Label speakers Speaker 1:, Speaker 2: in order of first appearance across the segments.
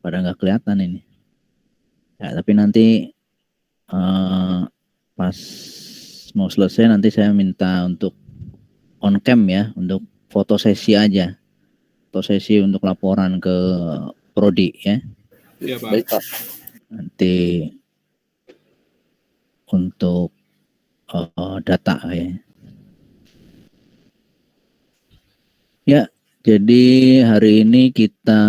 Speaker 1: pada nggak kelihatan ini. Ya, tapi nanti pas mau selesai nanti saya minta untuk on cam ya, untuk foto sesi aja. Foto sesi untuk laporan ke Prodi ya.
Speaker 2: Iya Pak.
Speaker 3: Baik Pak.
Speaker 1: Nanti untuk data ya. Ya, jadi hari ini kita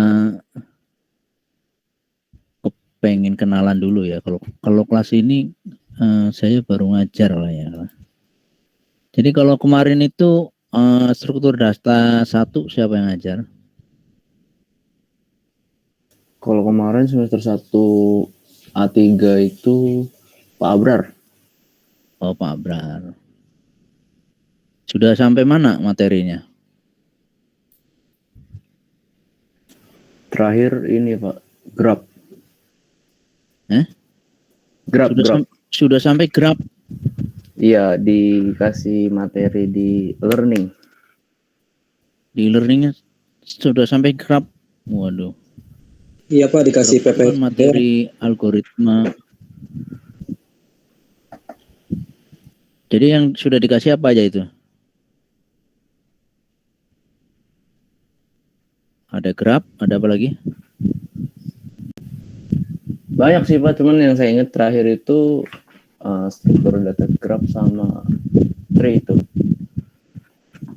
Speaker 1: pengen kenalan dulu ya. Kalau kelas ini saya baru ngajar lah ya. Jadi kalau kemarin itu struktur data 1 siapa yang ngajar?
Speaker 3: Kalau kemarin semester 1 A3 itu Pak Abrar.
Speaker 1: Oh, Pak Abrar. Sudah sampai mana materinya?
Speaker 3: Terakhir ini Pak, grab. Grab.
Speaker 1: Sudah sampai grab.
Speaker 3: Iya, dikasih materi di learning.
Speaker 1: Di learningnya sudah sampai grab. Waduh.
Speaker 4: Iya Pak, dikasih PP.
Speaker 1: Materi algoritma. Jadi yang sudah dikasih apa aja itu? Ada grab, ada apa lagi?
Speaker 3: Banyak sih Pak, cuman yang saya ingat terakhir itu struktur data grab sama tree itu.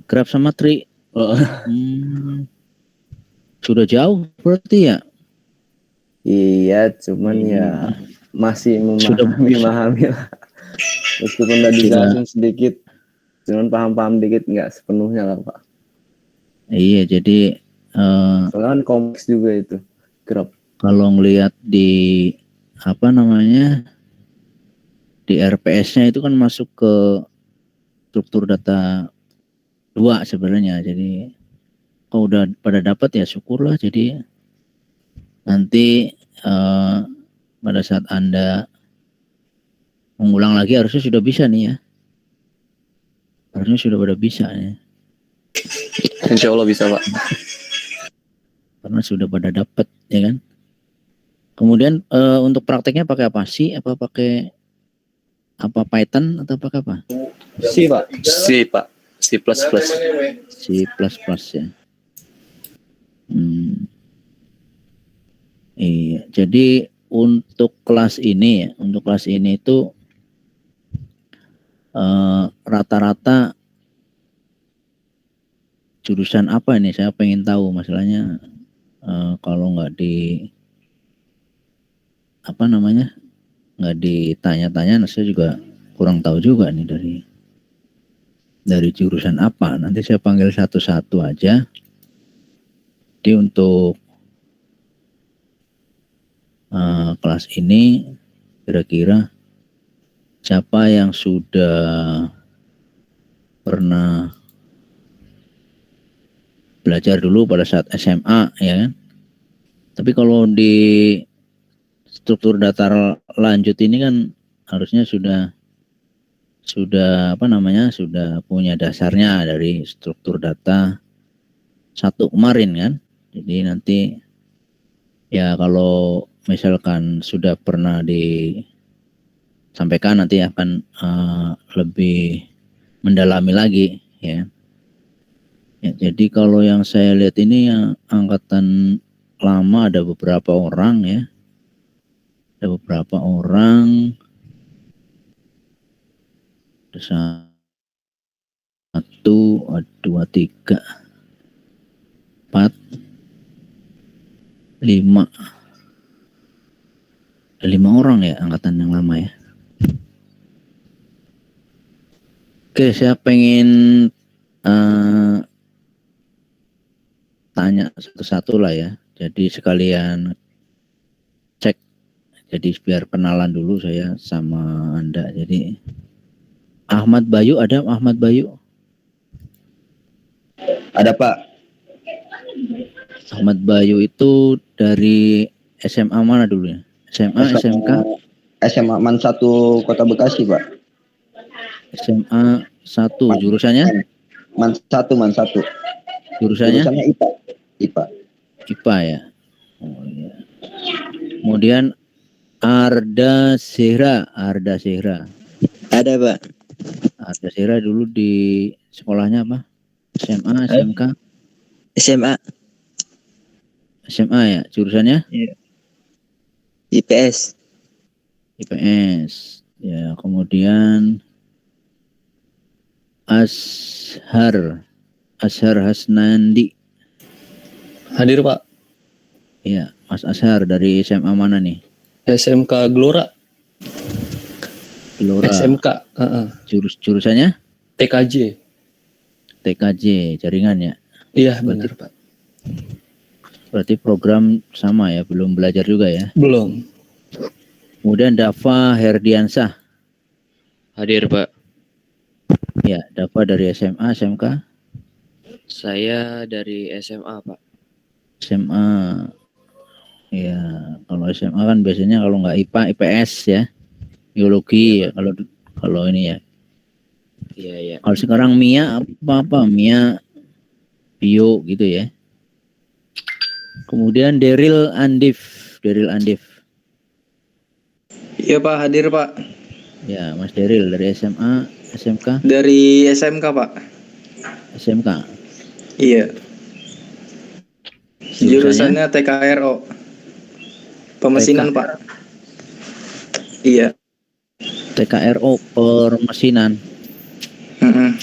Speaker 1: Grab sama tree. Sudah jauh berarti ya?
Speaker 3: Iya, cuman ya masih memahami lah. Meskipun udah dijelasin sedikit, cuman paham-paham dikit, nggak sepenuhnya lah Pak.
Speaker 1: Iya, jadi
Speaker 3: soalnya kan kompleks juga itu grab.
Speaker 1: Kalau ngelihat di apa namanya di RPS-nya itu kan masuk ke struktur data 2 sebenarnya. Jadi kalau udah pada dapat ya syukurlah. Jadi nanti pada saat Anda mengulang lagi harusnya sudah bisa nih ya. Harusnya sudah pada bisa ya.
Speaker 3: Insya Allah bisa Pak.
Speaker 1: Karena sudah pada dapat ya kan. Kemudian untuk prakteknya pakai apa sih? Apa pakai apa Python atau pakai apa?
Speaker 3: C Pak. C Pak. C++.
Speaker 1: C++ ya. Iya. Jadi untuk kelas ini itu rata-rata jurusan apa ini? Saya pengen tahu masalahnya. Kalau nggak nggak ditanya-tanya, saya juga kurang tahu juga nih dari jurusan apa. Nanti saya panggil satu-satu aja. Jadi untuk kelas ini kira-kira siapa yang sudah pernah belajar dulu pada saat SMA ya kan? Tapi kalau di struktur data lanjut ini kan harusnya sudah punya dasarnya dari struktur data 1 kemarin kan. Jadi nanti ya kalau misalkan sudah pernah disampaikan nanti akan lebih mendalami lagi ya. Ya, jadi kalau yang saya lihat ini yang angkatan lama ada beberapa orang ya. Ada beberapa orang. Ada 1, 2, 3, 4, 5. Ada 5 orang ya angkatan yang lama ya. Oke, saya pengen tanya satu-satu lah ya. Jadi sekalian cek. Jadi biar kenalan dulu saya sama Anda. Jadi Ahmad Bayu, ada Ahmad Bayu?
Speaker 5: Ada Pak.
Speaker 1: Ahmad Bayu itu dari SMA mana dulu ya? SMA, SMK?
Speaker 5: SMA Man 1 Kota Bekasi Pak.
Speaker 1: SMA 1, jurusannya?
Speaker 5: Man 1.
Speaker 1: Jurusannya
Speaker 5: IPA.
Speaker 1: IPA ya. Oh iya. Kemudian Arda Sehra.
Speaker 2: Ada, Pak.
Speaker 1: Arda Sehra dulu di sekolahnya apa? SMA, SMK?
Speaker 2: SMA.
Speaker 1: SMA ya, jurusannya?
Speaker 2: Iya. IPS.
Speaker 1: IPS. Ya, kemudian Ashar Hasnandi.
Speaker 6: Hadir, Pak.
Speaker 1: Ya, Mas Ashar dari SMA mana nih?
Speaker 6: SMK Gelora. SMK.
Speaker 1: Jurusannya?
Speaker 6: TKJ.
Speaker 1: TKJ, jaringan ya?
Speaker 6: Iya, benar, Pak.
Speaker 1: Berarti program sama ya, belum belajar juga ya?
Speaker 6: Belum.
Speaker 1: Kemudian Dava Herdiansah.
Speaker 7: Hadir, Pak.
Speaker 1: Ya, Dava dari SMA, SMK?
Speaker 7: Saya dari SMA, Pak.
Speaker 1: SMA. Ya, kalau SMA kan biasanya kalau nggak IPA, IPS ya. Biologi ya, kalau ini ya.
Speaker 7: Iya.
Speaker 1: Kalau sekarang MIA apa? MIA Bio gitu ya. Kemudian Daryl Andif.
Speaker 4: Iya Pak, hadir Pak.
Speaker 1: Ya, Mas Daryl dari SMA, SMK?
Speaker 4: Dari SMK Pak.
Speaker 1: SMK.
Speaker 4: Iya. Jurusannya TKRO. Pemesinan Pak. Iya.
Speaker 1: TKRO permesinan.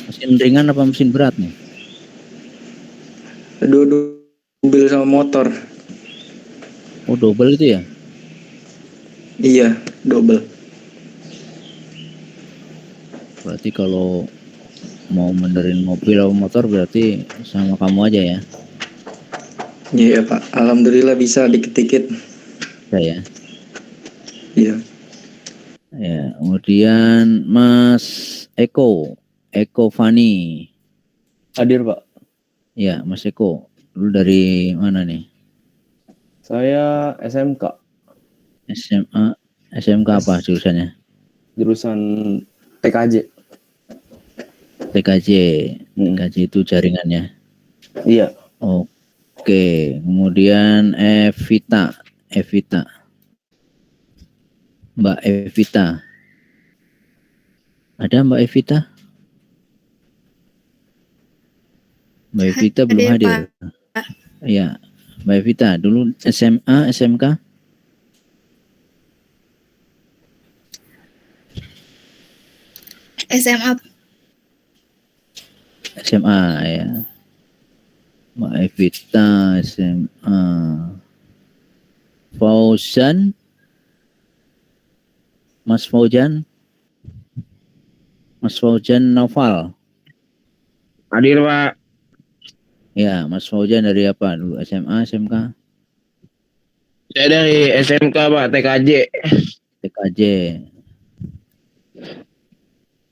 Speaker 1: Mesin ringan apa mesin berat nih?
Speaker 4: Dua mobil sama motor.
Speaker 1: Oh, double itu ya?
Speaker 4: Iya, double.
Speaker 1: Berarti kalau mau benerin mobil atau motor berarti sama kamu aja ya?
Speaker 4: Iya Pak, alhamdulillah bisa dikit-dikit.
Speaker 1: Ya.
Speaker 4: Iya.
Speaker 1: Ya, kemudian Mas Eko Fani.
Speaker 3: Hadir, Pak.
Speaker 1: Ya, Mas Eko. Dulu dari mana nih?
Speaker 3: Saya SMK.
Speaker 1: SMA, SMK apa jurusannya?
Speaker 3: Jurusan TKJ.
Speaker 1: TKJ itu jaringannya.
Speaker 3: Iya.
Speaker 1: Oke, kemudian Evita. Mbak Evita. Ada Mbak Evita? Mbak Evita belum hadir. Iya, Mbak Evita dulu SMA, SMK? SMA ya. Mbak Evita SMA. Fauzan, Mas Fauzan Naufal.
Speaker 5: Hadir, Pak.
Speaker 1: Ya, Mas Fauzan dari apa dulu? SMA, SMK?
Speaker 5: Saya dari SMK, Pak, TKJ.
Speaker 1: TKJ.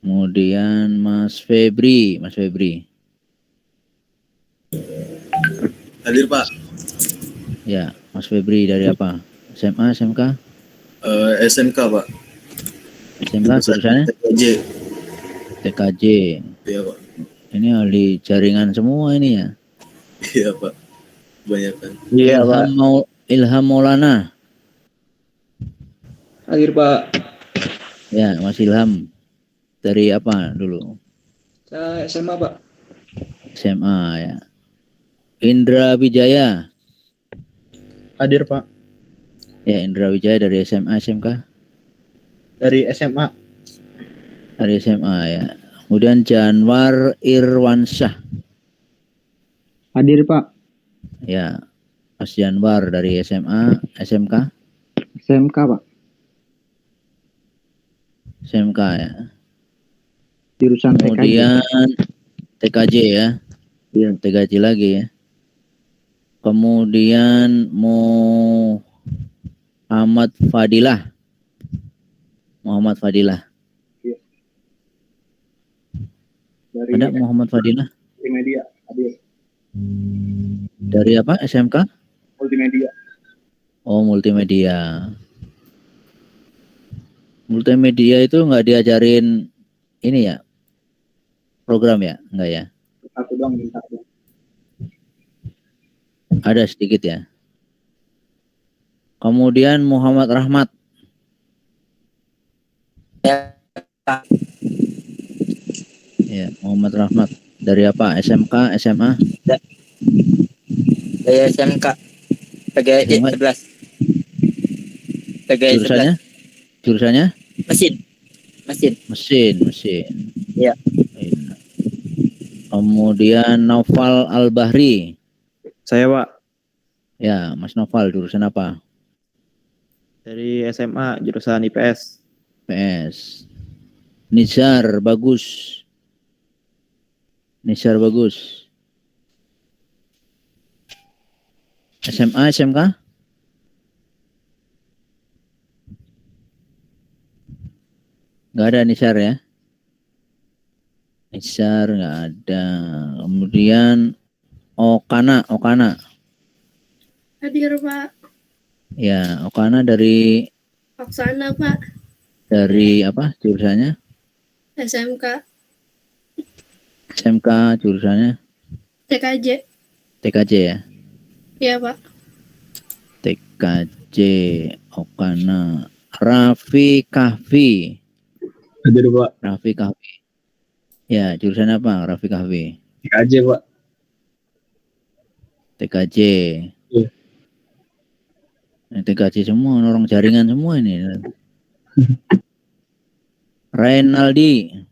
Speaker 1: Kemudian Mas Febri.
Speaker 8: Hadir, Pak.
Speaker 1: Ya, Mas Febri dari apa? SMA, SMK?
Speaker 8: SMK, Pak.
Speaker 1: SMK jurusannya? TKJ.
Speaker 8: Iya, Pak.
Speaker 1: Ini ahli jaringan semua ini ya?
Speaker 8: Iya, Pak. Kebanyakan.
Speaker 5: Iya, Pak.
Speaker 1: Ilham Maulana.
Speaker 4: Hadir Pak.
Speaker 1: Ya, Mas Ilham. Dari apa dulu?
Speaker 4: Saya SMA Pak.
Speaker 1: SMA ya. Indra Wijaya.
Speaker 6: Hadir, Pak.
Speaker 1: Ya, Indra Wijaya dari SMA, SMK?
Speaker 6: Dari SMA.
Speaker 1: Dari SMA ya. Kemudian Janwar Irwansyah.
Speaker 2: Hadir, Pak.
Speaker 1: Ya, Mas Janwar dari SMA, SMK?
Speaker 2: SMK, Pak.
Speaker 1: SMK ya.
Speaker 2: Jurusan TKJ.
Speaker 1: Kemudian TKJ ya.
Speaker 2: Iya.
Speaker 1: TKJ lagi ya. Kemudian Muhammad Fadilah.
Speaker 4: Iya. Dari
Speaker 1: Ada Muhammad Fadilah?
Speaker 4: multimedia. Hadir.
Speaker 1: Dari apa? SMK?
Speaker 4: Multimedia.
Speaker 1: Oh, multimedia. Multimedia itu nggak diajarin ini ya? Program ya? Enggak ya?
Speaker 4: Satu doang minta.
Speaker 1: Ada sedikit ya. Kemudian Muhammad Rahmat. Ya, Muhammad Rahmat. Dari apa? SMK, SMA?
Speaker 9: Dari SMK. PGI
Speaker 1: SMK.
Speaker 9: 11. PGI 11.
Speaker 1: Jurusannya? Jurusannya?
Speaker 9: Mesin.
Speaker 1: Mesin.
Speaker 9: Iya.
Speaker 1: Kemudian Naufal Al-Bahri.
Speaker 6: Saya, Pak.
Speaker 1: Ya, Mas Naufal, jurusan apa?
Speaker 6: Dari SMA, jurusan IPS.
Speaker 1: PS. Nizar Bagus. SMA, SMK? Nggak ada Nizar ya? Nizar nggak ada. Kemudian Okana.
Speaker 10: Hadir Pak.
Speaker 1: Ya, Okana dari
Speaker 10: Oksana Pak.
Speaker 1: dari apa jurusannya?
Speaker 10: SMK.
Speaker 1: SMK jurusannya
Speaker 10: TKJ.
Speaker 1: ya?
Speaker 10: Iya Pak.
Speaker 1: TKJ Okana. Raffi Kahfi.
Speaker 6: Hadir, Pak.
Speaker 1: Raffi Kahfi. Ya, jurusan apa Raffi Kahfi?
Speaker 6: TKJ, Pak.
Speaker 1: TKJ.
Speaker 6: Iya.
Speaker 1: TKJ semua, orang jaringan semua ini. Renaldi.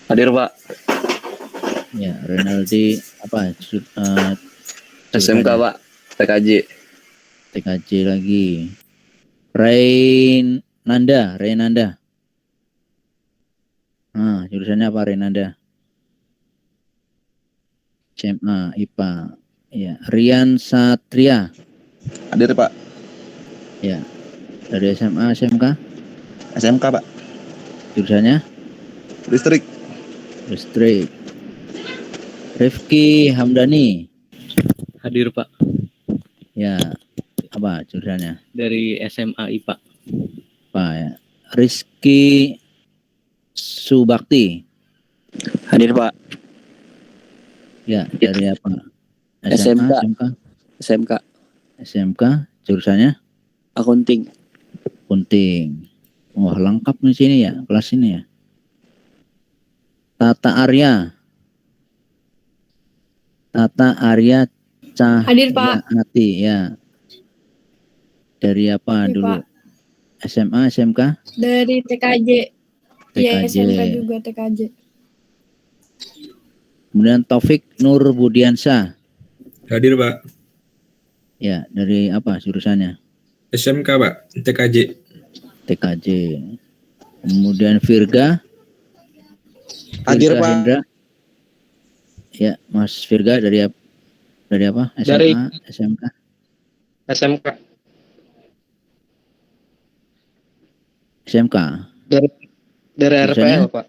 Speaker 3: Hadir, Pak.
Speaker 1: Ya, Renaldi apa?
Speaker 3: SMK, Pak. TKJ.
Speaker 1: TKJ lagi. Reynanda. Nah, jurusannya apa Reynanda? SMA IPA. Ya, Rian Satria.
Speaker 11: Hadir, Pak.
Speaker 1: Ya. Dari SMA, SMK?
Speaker 11: SMK, Pak.
Speaker 1: Jurusannya?
Speaker 11: Listrik.
Speaker 1: Rifki Hamdani.
Speaker 7: Hadir Pak.
Speaker 1: Ya. Apa jurusannya?
Speaker 7: Dari SMA IPA.
Speaker 1: Pak ya. Rizky Subakti.
Speaker 9: Hadir Pak.
Speaker 1: Ya, dari apa? SMK. Jurusannya?
Speaker 9: Akunting.
Speaker 1: Wah, lengkap di sini ya, kelas ini ya. Tata Arya
Speaker 10: Hadir, Pak.
Speaker 1: Cahyati ya. Dari apa
Speaker 10: Iya,
Speaker 1: dulu?
Speaker 10: Pak.
Speaker 1: SMA, SMK?
Speaker 10: Dari TKJ. Iya, SMK juga TKJ.
Speaker 1: Kemudian Taufik Nur Budiansyah.
Speaker 12: Hadir, Pak.
Speaker 1: Ya, dari apa jurusannya?
Speaker 12: SMK, Pak. TKJ.
Speaker 1: Kemudian Virga.
Speaker 11: Hadir, Pak.
Speaker 1: Hendra. Ya, Mas Virga dari apa? SMA,
Speaker 5: Dari
Speaker 1: SMK?
Speaker 5: SMK.
Speaker 1: SMK.
Speaker 5: Dari
Speaker 1: Jurusannya?
Speaker 5: RPL, Pak.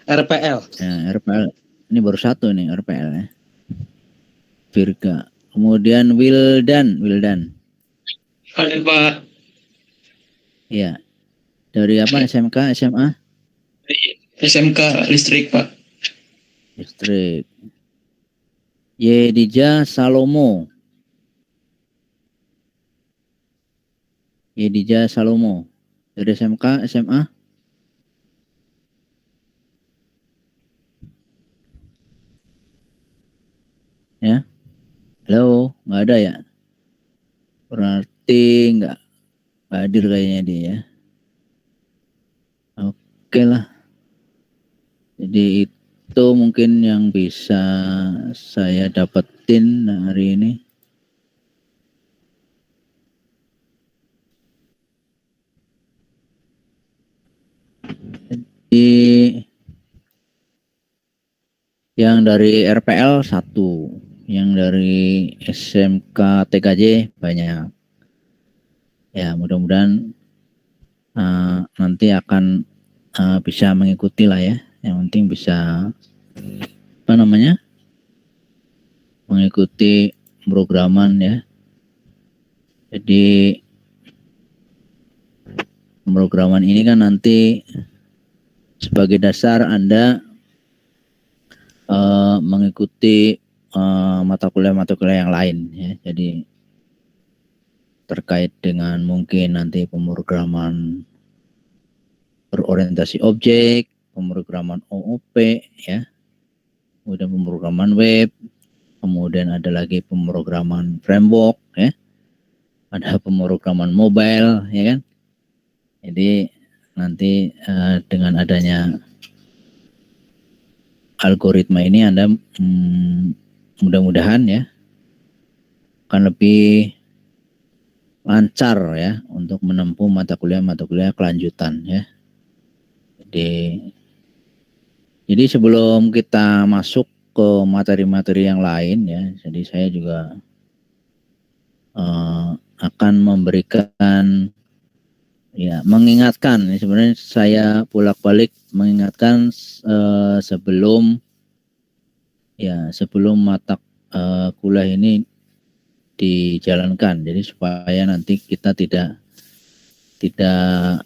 Speaker 5: RPL.
Speaker 1: Ya, RPL. Ini baru satu nih RPL ya. Virga. Kemudian Wildan.
Speaker 5: Hadir, Pak.
Speaker 1: Ya. Dari apa? SMK, SMA?
Speaker 5: SMK Listrik, Pak.
Speaker 1: Listrik. Yedija Salomo. Dari SMK, SMA? Ya. Halo, nggak ada ya? Berarti nggak hadir kayaknya dia ya. Oke lah. Jadi itu mungkin yang bisa saya dapetin hari ini. Jadi yang dari RPL 1, yang dari SMK TKJ banyak. Ya, mudah-mudahan nanti akan bisa mengikuti lah ya. Yang penting bisa mengikuti programan ya. Jadi pemrograman ini kan nanti sebagai dasar Anda mengikuti mata kuliah yang lain ya. Jadi terkait dengan mungkin nanti pemrograman berorientasi objek, pemrograman OOP ya, kemudian pemrograman web, kemudian ada lagi pemrograman framework ya, ada pemrograman mobile ya kan. Jadi nanti dengan adanya algoritma ini Anda mudah-mudahan ya akan lebih lancar ya untuk menempuh mata kuliah kelanjutan ya. Jadi sebelum kita masuk ke materi-materi yang lain ya, jadi saya juga akan memberikan ya, mengingatkan, sebenarnya saya bolak-balik mengingatkan sebelum mata kuliah ini dijalankan, jadi supaya nanti kita tidak tidak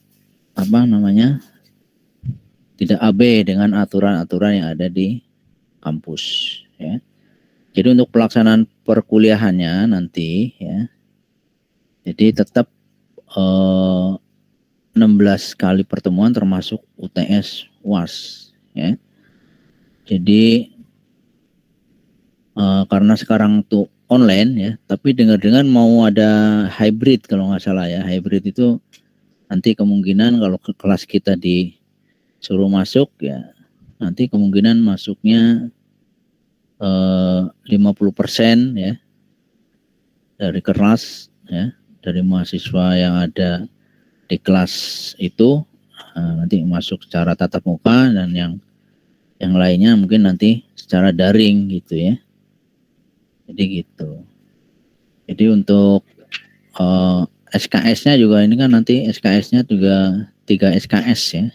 Speaker 1: abe dengan aturan-aturan yang ada di kampus ya. Jadi untuk pelaksanaan perkuliahannya nanti ya, jadi tetap 16 kali pertemuan termasuk UTS UAS ya. Jadi karena sekarang tuh online ya, tapi dengar-dengar mau ada hybrid kalau nggak salah ya. Hybrid itu nanti kemungkinan kalau ke kelas kita disuruh masuk ya, nanti kemungkinan masuknya 50% ya dari kelas ya, dari mahasiswa yang ada di kelas itu nanti masuk secara tatap muka, dan yang lainnya mungkin nanti secara daring gitu ya. Jadi gitu. Jadi untuk SKS-nya juga ini kan nanti SKS-nya juga 3 SKS ya.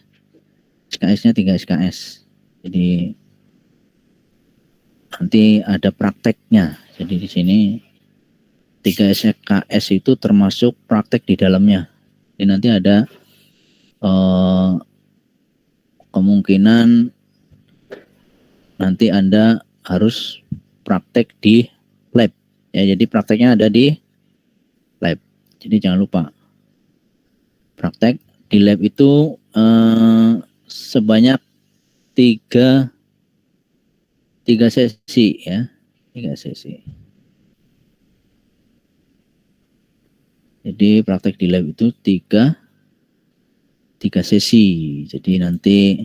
Speaker 1: SKS-nya 3 SKS. Jadi nanti ada prakteknya. Jadi di sini 3 SKS itu termasuk praktek di dalamnya. Jadi nanti ada kemungkinan nanti Anda harus praktek di lab ya, jadi prakteknya ada di lab. Jadi jangan lupa praktek di lab itu sebanyak 3 sesi ya, 3 sesi. Jadi praktek di lab itu 3 sesi. Jadi nanti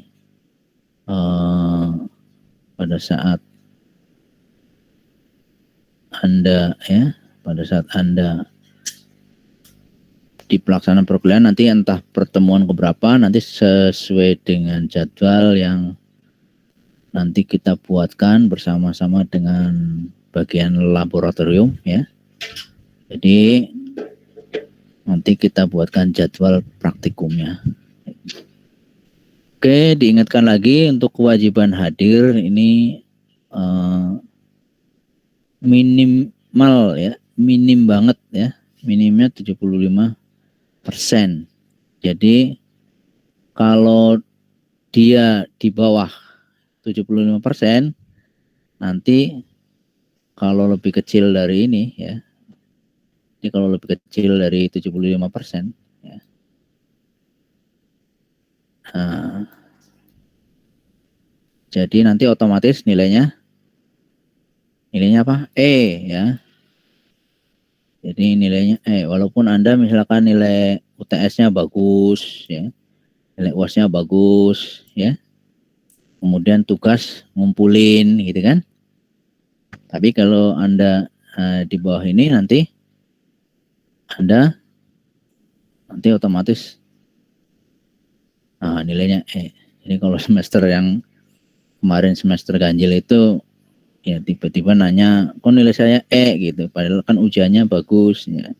Speaker 1: pada saat Anda di pelaksanaan perkuliahan nanti entah pertemuan keberapa, nanti sesuai dengan jadwal yang nanti kita buatkan bersama-sama dengan bagian laboratorium ya. Jadi nanti kita buatkan jadwal praktikumnya. Oke, diingatkan lagi untuk kewajiban hadir ini minimal ya, minim banget ya, minimnya 75%. Jadi kalau dia di bawah 75%, nanti kalau lebih kecil dari ini ya, jadi kalau lebih kecil dari 75% ya, jadi nanti otomatis nilainya apa? E ya. Jadi nilainya E, walaupun Anda misalkan nilai UTS-nya bagus ya, nilai UAS-nya bagus ya, kemudian tugas ngumpulin gitu kan. Tapi kalau Anda di bawah ini nanti Anda otomatis nilainya E. Jadi kalau semester yang kemarin semester ganjil itu ya tiba-tiba nanya, kok nilai saya E gitu, padahal kan ujiannya bagus ya.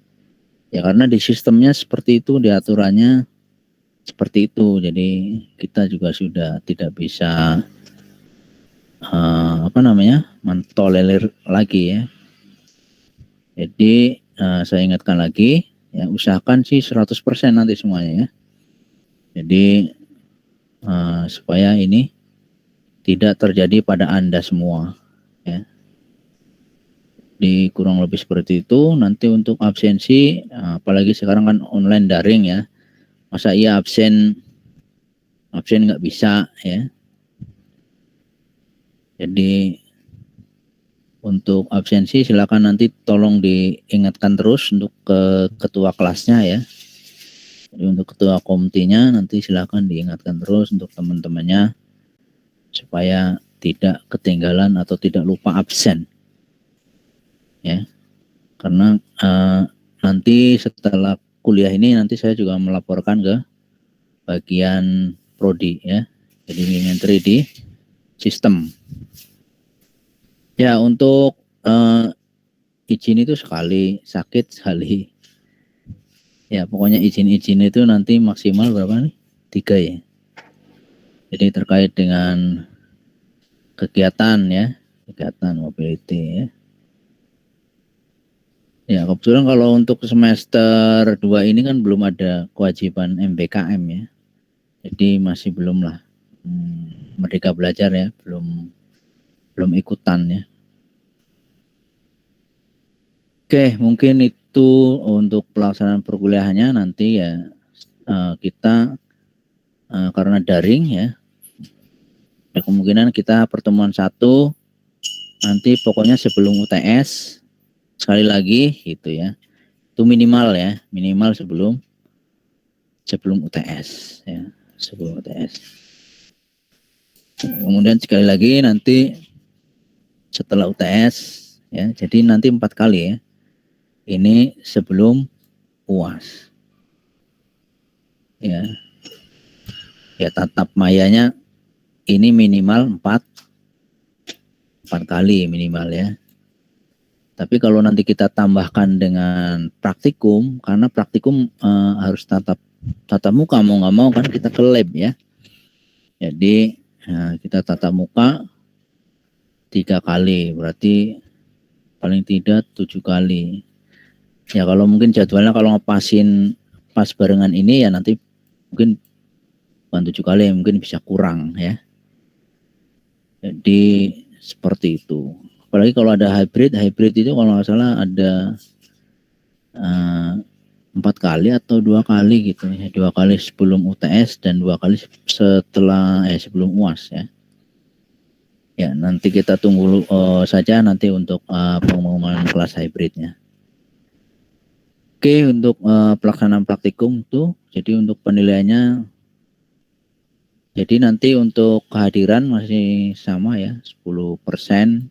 Speaker 1: Ya karena di sistemnya seperti itu, di aturannya seperti itu. Jadi kita juga sudah tidak bisa mentolerir lagi ya. Jadi saya ingatkan lagi ya, usahakan sih 100% nanti semuanya ya. Jadi supaya ini tidak terjadi pada Anda semua ya. Di kurang lebih seperti itu. Nanti untuk absensi, apalagi sekarang kan online daring ya, masa iya absen nggak bisa ya. Jadi untuk absensi silakan nanti tolong diingatkan terus untuk ke ketua kelasnya ya. Jadi untuk ketua komitinya nanti silakan diingatkan terus untuk teman-temannya supaya tidak ketinggalan atau tidak lupa absen ya. Karena nanti setelah kuliah ini nanti saya juga melaporkan ke bagian prodi ya. Jadi menteri di sistem. Ya untuk izin itu sekali, sakit sekali. Ya pokoknya izin itu nanti maksimal berapa nih? 3 ya. Jadi terkait dengan kegiatan ya, kegiatan mobility ya. Ya kebetulan kalau untuk semester 2 ini kan belum ada kewajiban MBKM ya. Jadi masih belum lah Merdeka Belajar ya, belum ikutan ya. Oke, mungkin itu untuk pelaksanaan perkuliahannya nanti ya kita karena daring ya, kemungkinan kita pertemuan 1 nanti pokoknya sebelum UTS sekali lagi gitu ya. Itu minimal ya, minimal sebelum UTS ya, sebelum UTS. Kemudian sekali lagi nanti setelah UTS ya, jadi nanti 4 kali ya. Ini sebelum UAS. Ya. Ya tatap mayanya ini minimal 4 kali minimal ya. Tapi kalau nanti kita tambahkan dengan praktikum, karena praktikum harus tatap muka mau nggak mau kan kita ke lab ya. Jadi kita tatap muka 3 kali, berarti paling tidak 7 kali. Ya kalau mungkin jadwalnya kalau ngepasin pas barengan ini ya nanti mungkin bukan 7 kali, mungkin bisa kurang ya. Jadi seperti itu. Apalagi kalau ada hybrid itu kalau nggak salah ada 4 kali atau 2 kali gitu ya. 2 kali sebelum UTS dan 2 kali setelah sebelum UAS ya. Ya nanti kita tunggu saja nanti untuk pengumuman kelas hybridnya. Oke, untuk pelaksanaan praktikum tuh, jadi untuk penilaiannya, jadi nanti untuk kehadiran masih sama ya, 10%.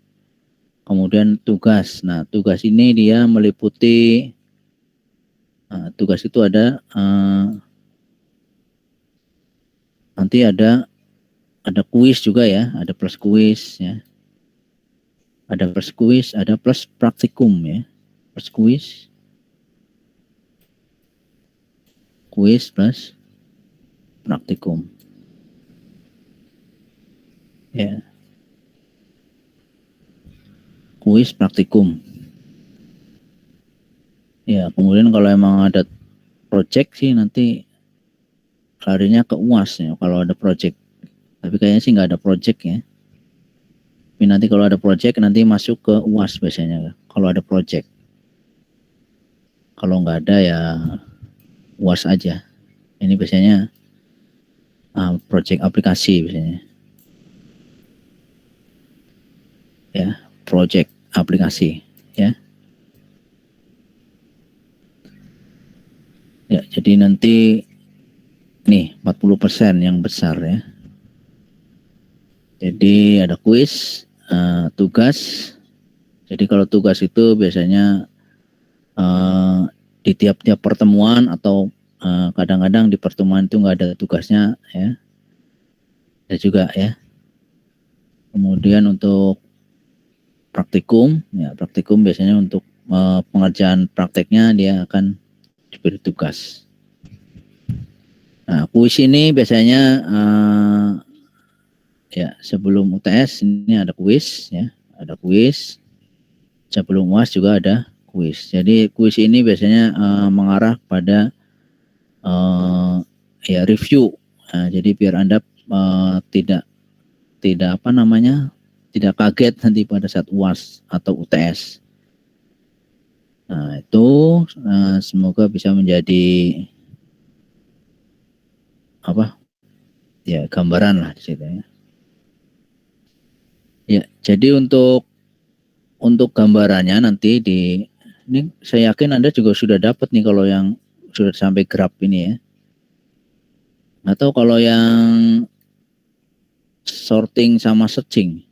Speaker 1: Kemudian tugas, nah tugas ini dia meliputi, tugas itu ada, nanti ada kuis juga ya, ada plus kuis ya. Ada plus kuis, ada plus praktikum ya, plus kuis plus praktikum ya, kuis praktikum ya. Kemudian kalau emang ada project sih nanti larinya ke UAS ya kalau ada project, tapi kayaknya sih nggak ada project ya. Tapi nanti kalau ada project nanti masuk ke UAS biasanya kalau ada project. Kalau nggak ada ya UAS aja. Ini biasanya project aplikasi biasanya. Ya, project aplikasi ya. Ya, jadi nanti nih 40% yang besar ya. Jadi ada kuis, tugas. Jadi kalau tugas itu biasanya di tiap-tiap pertemuan atau kadang-kadang di pertemuan itu nggak ada tugasnya ya. Ada juga ya. Kemudian untuk praktikum, ya praktikum biasanya untuk pengerjaan prakteknya dia akan diberi tugas. Nah, kuis ini biasanya ya sebelum UTS ini ada kuis ya, ada kuis. Sebelum UAS juga ada kuis. Jadi kuis ini biasanya mengarah pada ya review. Jadi biar Anda tidak tidak kaget nanti pada saat UAS atau UTS. Nah, itu semoga bisa menjadi apa? Ya, gambaran lah di situ ya. Ya, jadi untuk gambarannya nanti ini saya yakin Anda juga sudah dapat nih kalau yang sudah sampai grab ini ya. Atau kalau yang sorting sama searching.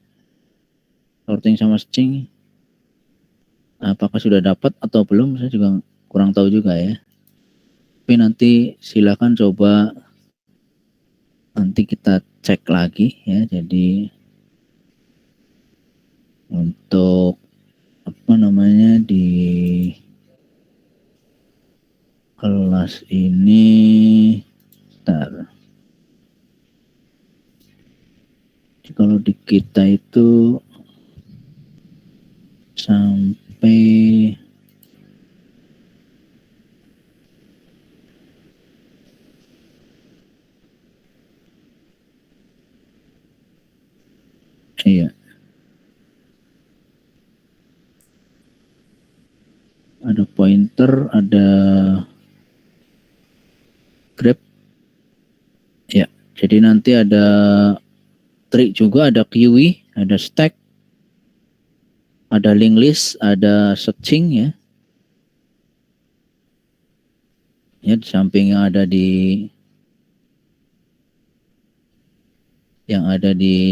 Speaker 1: Sorting sama searching apakah sudah dapat atau belum, saya juga kurang tahu juga ya. Tapi nanti silakan coba nanti kita cek lagi ya. Jadi untuk apa namanya di kelas ini, bentar. Jadi kalau di kita itu sampai iya. Ada pointer, ada grab. Ya, jadi nanti ada trik juga, ada QE, ada stack, ada link list, ada searching ya. Ya, di samping yang ada di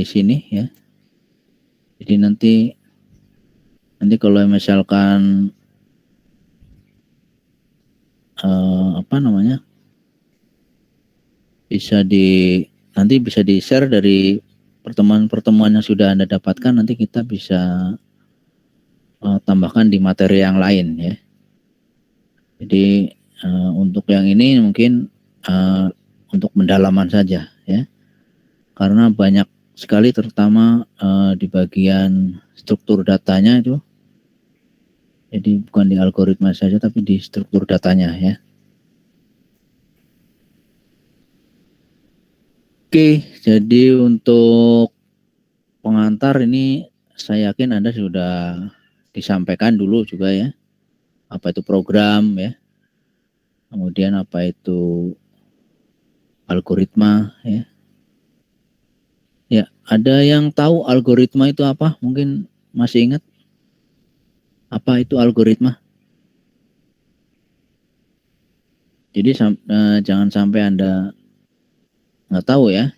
Speaker 1: sini ya. Jadi nanti kalau misalkan apa namanya nanti bisa di share dari pertemuan-pertemuan yang sudah Anda dapatkan, nanti kita bisa tambahkan di materi yang lain ya. Jadi untuk yang ini mungkin untuk pendalaman saja ya, karena banyak sekali terutama di bagian struktur datanya itu. Jadi bukan di algoritma saja tapi di struktur datanya ya. Oke, jadi untuk pengantar ini saya yakin Anda sudah disampaikan dulu juga ya. Apa itu program ya. Kemudian apa itu algoritma ya. Ya, ada yang tahu algoritma itu apa? Mungkin masih ingat? Apa itu algoritma? Jadi jangan sampai Anda nggak tahu ya.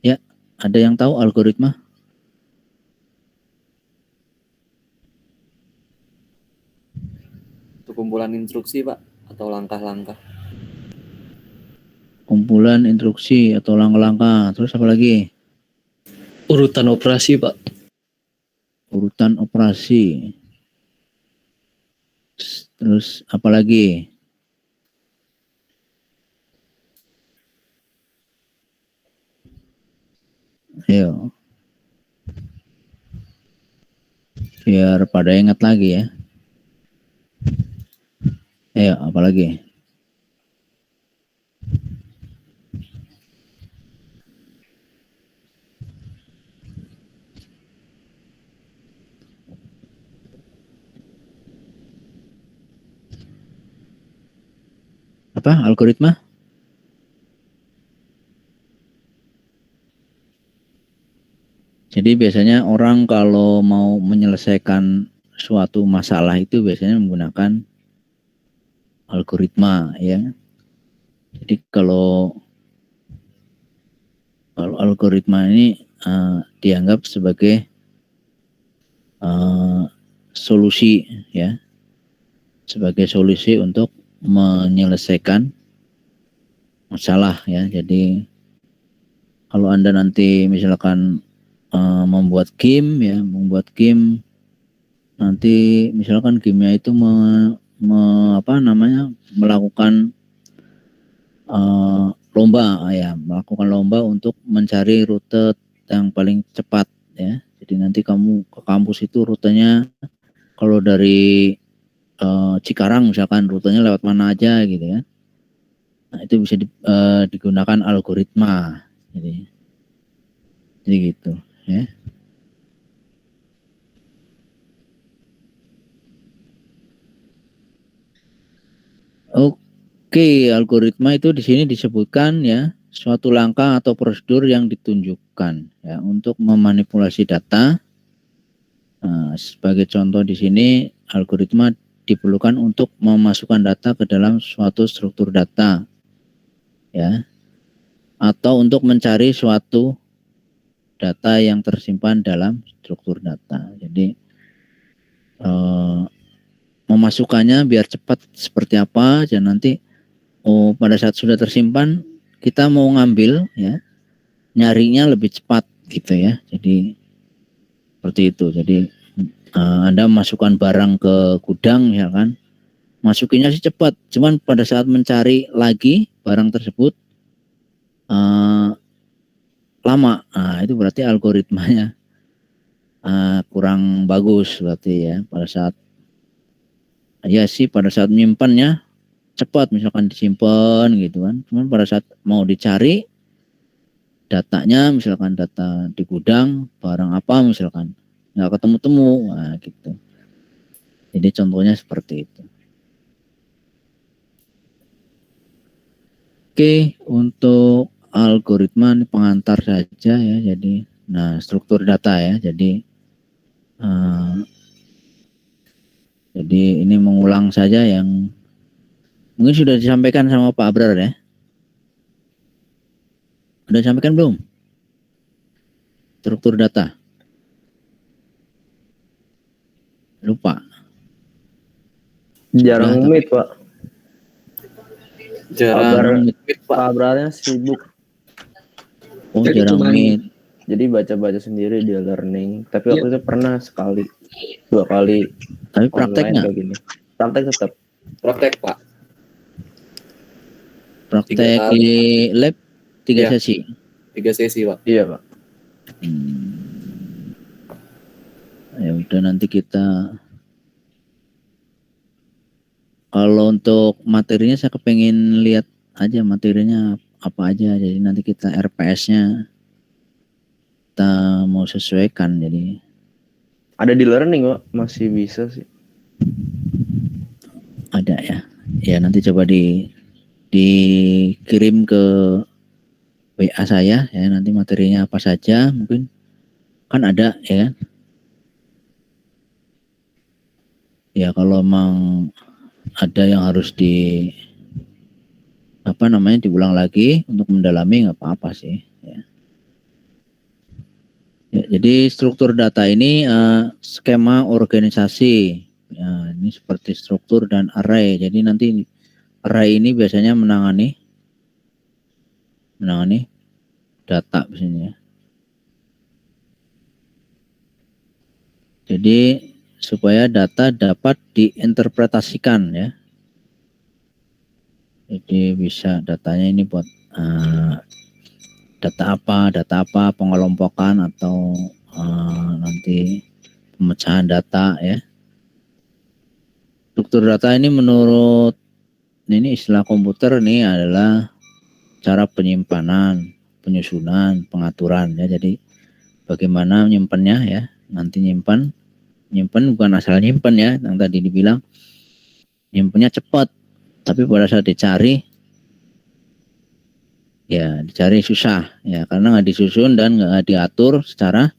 Speaker 1: Ya, ada yang tahu algoritma?
Speaker 13: Itu kumpulan instruksi, Pak, atau langkah-langkah.
Speaker 1: Kumpulan instruksi atau langkah-langkah. Terus apa lagi?
Speaker 7: Urutan operasi, Pak.
Speaker 1: Urutan operasi. Terus apa lagi? Ayo. Biar pada ingat lagi ya. Ayo, apa lagi? Apa? Algoritma? Jadi biasanya orang kalau mau menyelesaikan suatu masalah itu biasanya menggunakan algoritma ya. Jadi kalau algoritma ini dianggap sebagai solusi ya. Sebagai solusi untuk menyelesaikan masalah ya. Jadi kalau Anda nanti misalkan membuat game ya, nanti misalkan gamenya itu melakukan melakukan lomba untuk mencari rute yang paling cepat ya. Jadi nanti kamu ke kampus itu rutenya kalau dari Cikarang misalkan rutenya lewat mana aja gitu ya. Nah, itu bisa digunakan algoritma. Jadi gitu ya. Oke, algoritma itu di sini disebutkan ya suatu langkah atau prosedur yang ditunjukkan ya untuk memanipulasi data. Sebagai contoh di sini algoritma diperlukan untuk memasukkan data ke dalam suatu struktur data ya, atau untuk mencari suatu data yang tersimpan dalam struktur data. Jadi memasukkannya biar cepat seperti apa, dan nanti pada saat sudah tersimpan kita mau ngambil ya, nyarinya lebih cepat gitu ya. Jadi seperti itu. Jadi Anda masukkan barang ke gudang ya kan, masukinnya sih cepat, cuman pada saat mencari lagi barang tersebut lama. Itu berarti algoritmanya kurang bagus berarti ya. Pada saat pada saat menyimpannya cepat, misalkan disimpan gitu kan, cuman pada saat mau dicari datanya, misalkan data di gudang barang apa misalkan nggak ketemu-temu, gitu. Jadi contohnya seperti itu. Oke, untuk algoritma ini pengantar saja ya. Jadi, struktur data ya. Jadi ini mengulang saja yang mungkin sudah disampaikan sama Pak Abrar ya. Sudah disampaikan belum? Struktur data. Lupa.
Speaker 3: Jarang meet, Pak.
Speaker 13: Jarang
Speaker 3: Pak Abrarnya sibuk.
Speaker 1: Oh, jarang meet.
Speaker 3: Jadi baca-baca sendiri dia learning. Tapi waktu itu pernah sekali, 2 kali.
Speaker 1: Tapi prakteknya?
Speaker 3: Praktek tetap.
Speaker 13: Praktek, Pak.
Speaker 1: Praktek di lab 3 sesi.
Speaker 13: 3 sesi, Pak.
Speaker 3: Iya, Pak.
Speaker 1: Ya udah, nanti kita kalau untuk materinya saya kepengen lihat aja materinya apa aja. Jadi nanti kita RPS-nya kita mau sesuaikan. Jadi
Speaker 3: ada di learning, Pak, masih bisa sih.
Speaker 1: Ada ya. Ya nanti coba dikirim ke WA saya ya, nanti materinya apa saja mungkin kan ada ya kan. Ya kalau memang ada yang harus diulang lagi untuk mendalami nggak apa-apa sih ya. Jadi struktur data ini skema organisasi ya, ini seperti struktur dan array. Jadi nanti array ini biasanya menangani data biasanya. Jadi supaya data dapat diinterpretasikan ya. Jadi bisa datanya ini buat data apa, pengelompokan atau nanti pemecahan data ya. Struktur data ini menurut ini istilah komputer ini adalah cara penyimpanan, penyusunan, pengaturan ya. Jadi bagaimana menyimpannya ya. Nanti nyimpan bukan asal nyimpan ya, yang tadi dibilang nyimpannya cepat, tapi pada saat dicari susah ya, karena nggak disusun dan nggak diatur secara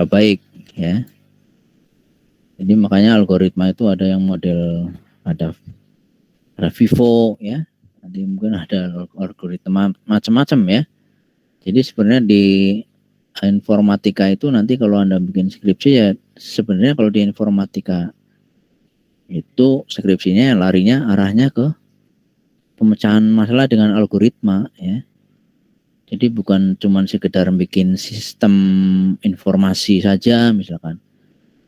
Speaker 1: baik ya. Jadi makanya algoritma itu ada yang model ada Vivo ya, nanti mungkin ada algoritma macam-macam ya. Jadi sebenarnya di informatika itu nanti kalau Anda bikin skripsi ya, sebenarnya kalau di informatika itu skripsinya larinya arahnya ke pemecahan masalah dengan algoritma ya. Jadi bukan cuman sekedar bikin sistem informasi saja, misalkan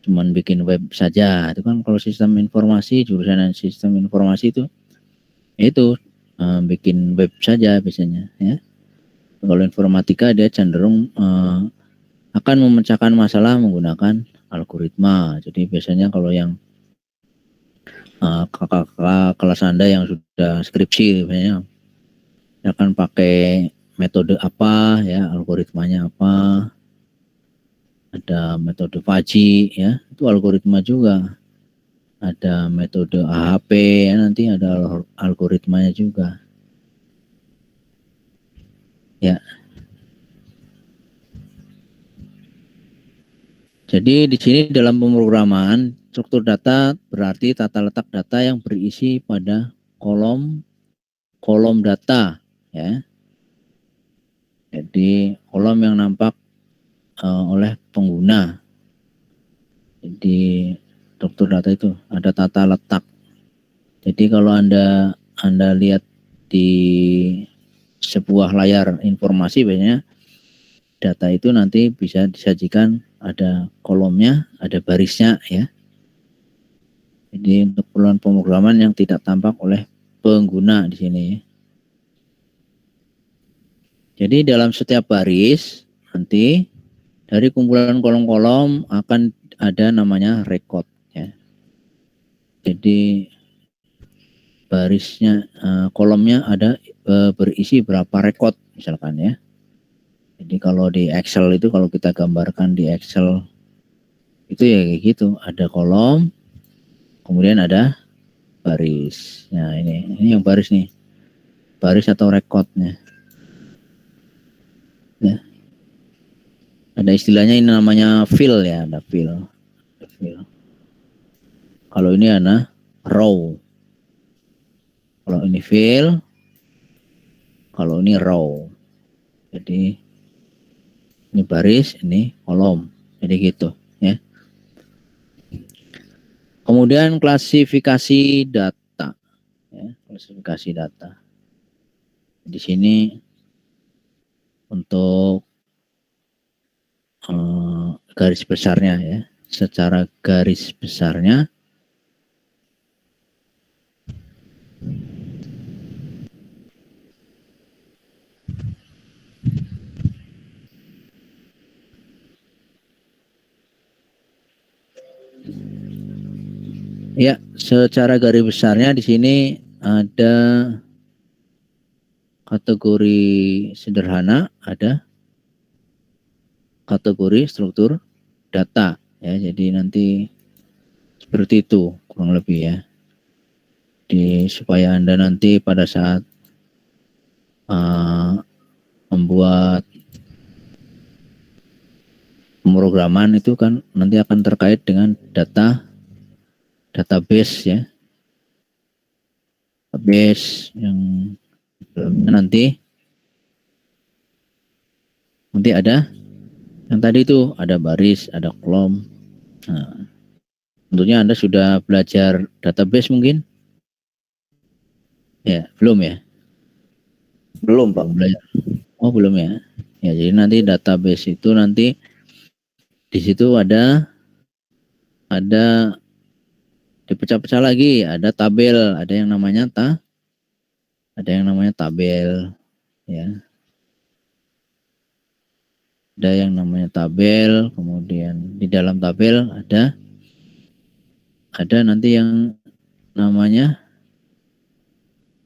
Speaker 1: cuman bikin web saja. Itu kan kalau sistem informasi, jurusan sistem informasi itu bikin web saja biasanya ya. Kalau informatika dia cenderung akan memecahkan masalah menggunakan algoritma. Jadi biasanya kalau yang kakak-kakak kelas Anda yang sudah skripsi biasanya akan pakai metode apa ya, algoritmanya apa. Ada metode Fuzzy ya, itu algoritma juga. ada metode AHP, ya, nanti ada algoritmanya juga. Ya. Jadi di sini dalam pemrograman struktur data berarti tata letak data yang berisi pada kolom data, ya. Jadi kolom yang nampak oleh pengguna. Jadi struktur data itu ada tata letak. Jadi kalau Anda lihat di sebuah layar informasi, biasanya data itu nanti bisa disajikan ada kolomnya, ada barisnya, ya. Jadi untuk keperluan pemrograman yang tidak tampak oleh pengguna di sini. Jadi dalam setiap baris nanti dari kumpulan kolom-kolom akan ada namanya record, ya. Jadi barisnya, kolomnya ada berisi berapa record misalkan, ya. Jadi kalau di Excel itu, kalau kita gambarkan di Excel itu ya kayak gitu, ada kolom, kemudian ada baris. Nah ini yang baris nih, baris atau recordnya. Ya. Ada istilahnya ini namanya fill, ya, ada fill. Kalau ini ada row. Kalau ini fill, kalau ini row. Jadi ini baris, ini kolom. Jadi gitu, ya. Kemudian klasifikasi data, ya, klasifikasi data. Di sini untuk garis besarnya, ya, secara garis besarnya ya, secara garis besarnya di sini ada kategori sederhana, ada kategori struktur data, ya. Jadi nanti seperti itu kurang lebih, ya. Supaya Anda nanti pada saat membuat pemrograman itu kan nanti akan terkait dengan database, ya. Database yang nanti ada yang tadi itu ada baris, ada kolom. Nah, tentunya Anda sudah belajar database mungkin? Ya, belum, ya?
Speaker 3: Belum, Pak.
Speaker 1: Oh, belum, ya. Ya, jadi nanti database itu nanti di situ ada dipecah-pecah lagi, ada tabel, ada yang namanya tabel, ya. Ada yang namanya tabel, kemudian di dalam tabel ada nanti yang namanya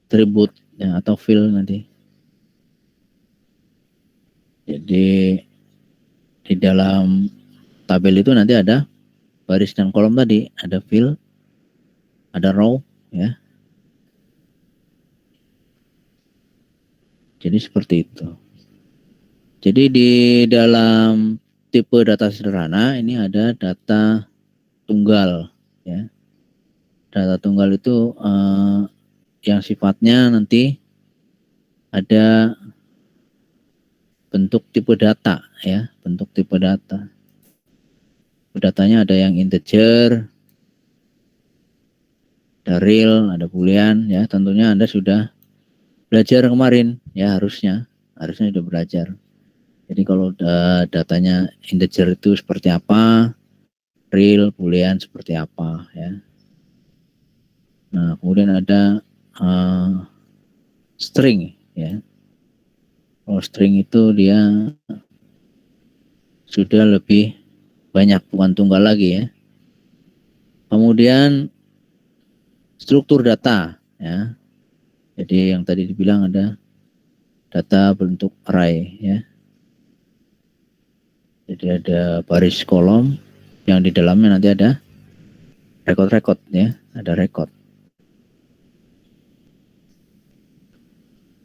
Speaker 1: atribut, ya, atau field nanti. Jadi di dalam tabel itu nanti ada baris dan kolom tadi, ada field, ada row, ya. Jadi seperti itu. Jadi di dalam tipe data sederhana ini ada data tunggal, ya. Data tunggal itu yang sifatnya nanti ada bentuk tipe data, ya, bentuk tipe data. Datanya ada yang integer, ada real, ada boolean, ya. Tentunya Anda sudah belajar kemarin, ya, harusnya sudah belajar. Jadi kalau datanya integer itu seperti apa, real, boolean seperti apa, ya. Nah, kemudian ada string, ya. Kalau string itu dia sudah lebih banyak, bukan tunggal lagi, ya. Kemudian struktur data, ya. Jadi yang tadi dibilang ada data bentuk array, ya. Jadi ada baris kolom yang di dalamnya nanti ada record ya, ada record.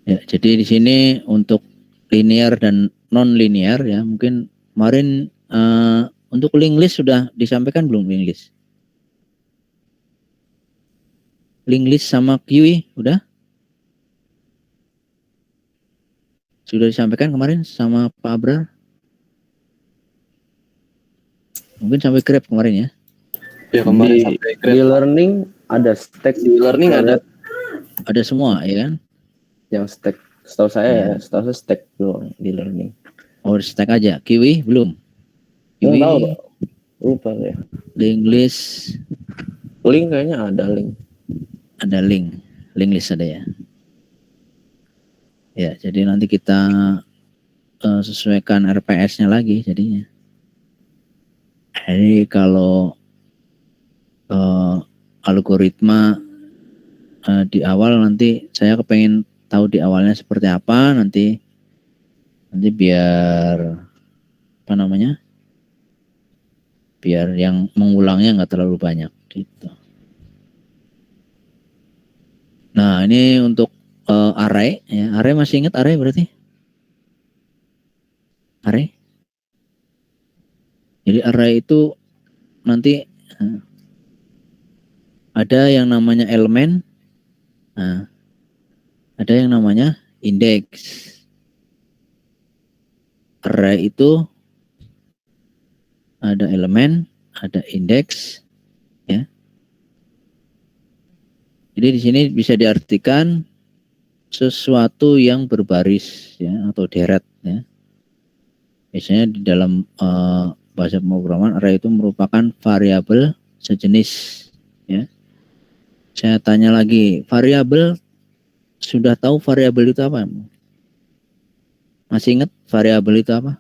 Speaker 1: Ya, jadi di sini untuk linear dan non linear ya, mungkin kemarin untuk link list sudah disampaikan belum link list? Link list sama QE udah? Sudah disampaikan kemarin sama Pak Abrar? Mungkin sampai grab kemarin ya?
Speaker 13: Ya kemarin sampai
Speaker 3: Di learning ada stack.
Speaker 13: Di learning ada.
Speaker 1: Ada semua ya kan?
Speaker 3: Yang stack. Setahu saya stack doang di learning.
Speaker 1: Oh, stack aja. QE belum?
Speaker 3: Nggak tahu, Pak. Lupa ya.
Speaker 1: Link list.
Speaker 3: Link kayaknya ada link.
Speaker 1: Ada link list ada ya. Ya, jadi nanti kita sesuaikan RPS-nya lagi jadinya. Jadi kalau algoritma di awal nanti saya kepengen tahu di awalnya seperti apa, nanti biar apa namanya? Biar yang mengulangnya nggak terlalu banyak gitu. Nah, ini untuk array ya. Array masih ingat array berarti? Array? Jadi array itu nanti ada yang namanya elemen, nah, ada yang namanya indeks. Array itu ada elemen, ada indeks, ya. Jadi di sini bisa diartikan sesuatu yang berbaris ya atau deret ya. Biasanya di dalam bahasa pemrograman array itu merupakan variabel sejenis ya. Saya tanya lagi, variabel sudah tahu variabel itu apa? Masih ingat variabel itu apa?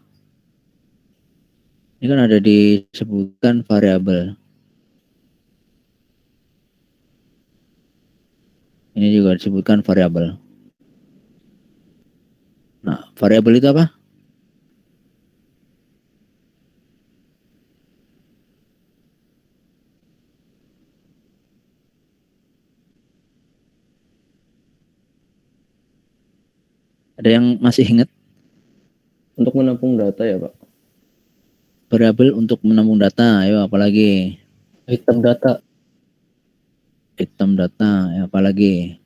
Speaker 1: Ini kan ada disebutkan variabel. Ini juga disebutkan variabel. Nah, variabel itu apa? Ada yang masih ingat?
Speaker 3: Untuk menampung data ya, Pak?
Speaker 1: Variabel untuk menampung data, ayo apalagi?
Speaker 7: Item data.
Speaker 1: Item data, ya apalagi?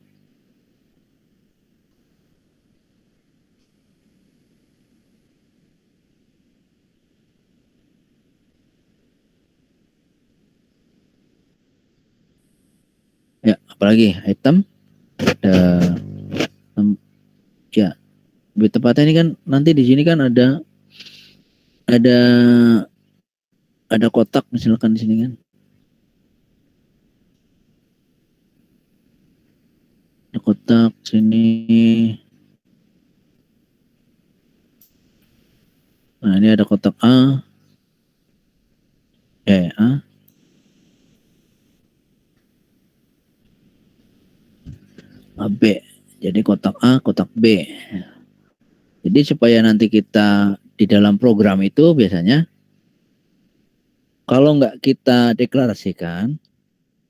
Speaker 1: Ya, apalagi item? Ada ya, lebih tepatnya ini kan nanti di sini kan ada kotak misalkan di sini kan. Ada kotak sini. Nah, ini ada kotak A. A. B. Jadi kotak A, kotak B. Jadi supaya nanti kita di dalam program itu biasanya kalau nggak kita deklarasikan,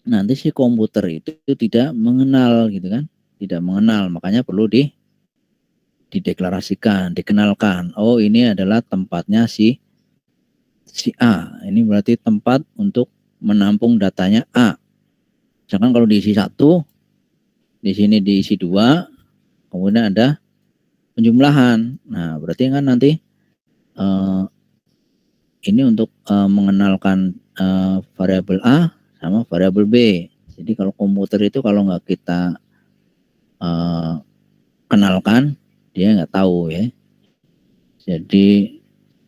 Speaker 1: nanti si komputer itu tidak mengenal gitu kan, tidak mengenal. Makanya perlu dideklarasikan, dikenalkan. Oh, ini adalah tempatnya si A. Ini berarti tempat untuk menampung datanya A. Misalkan kalau diisi 1, di sini diisi 2, kemudian ada penjumlahan. Nah, berarti kan nanti ini untuk mengenalkan variabel A sama variabel B. Jadi kalau komputer itu kalau nggak kita kenalkan, dia nggak tahu ya. Jadi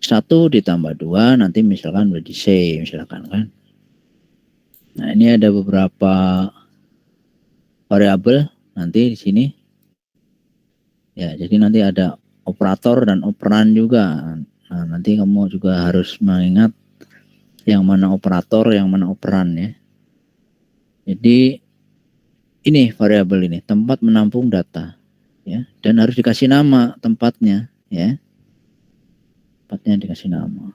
Speaker 1: 1 ditambah 2 nanti misalkan menjadi C misalkan kan. Nah, ini ada beberapa variabel nanti di sini. Ya, jadi nanti ada operator dan operan juga. Nah, nanti kamu juga harus mengingat yang mana operator, yang mana operan ya. Jadi ini variabel ini, tempat menampung data ya, dan harus dikasih nama tempatnya ya. Tempatnya dikasih nama.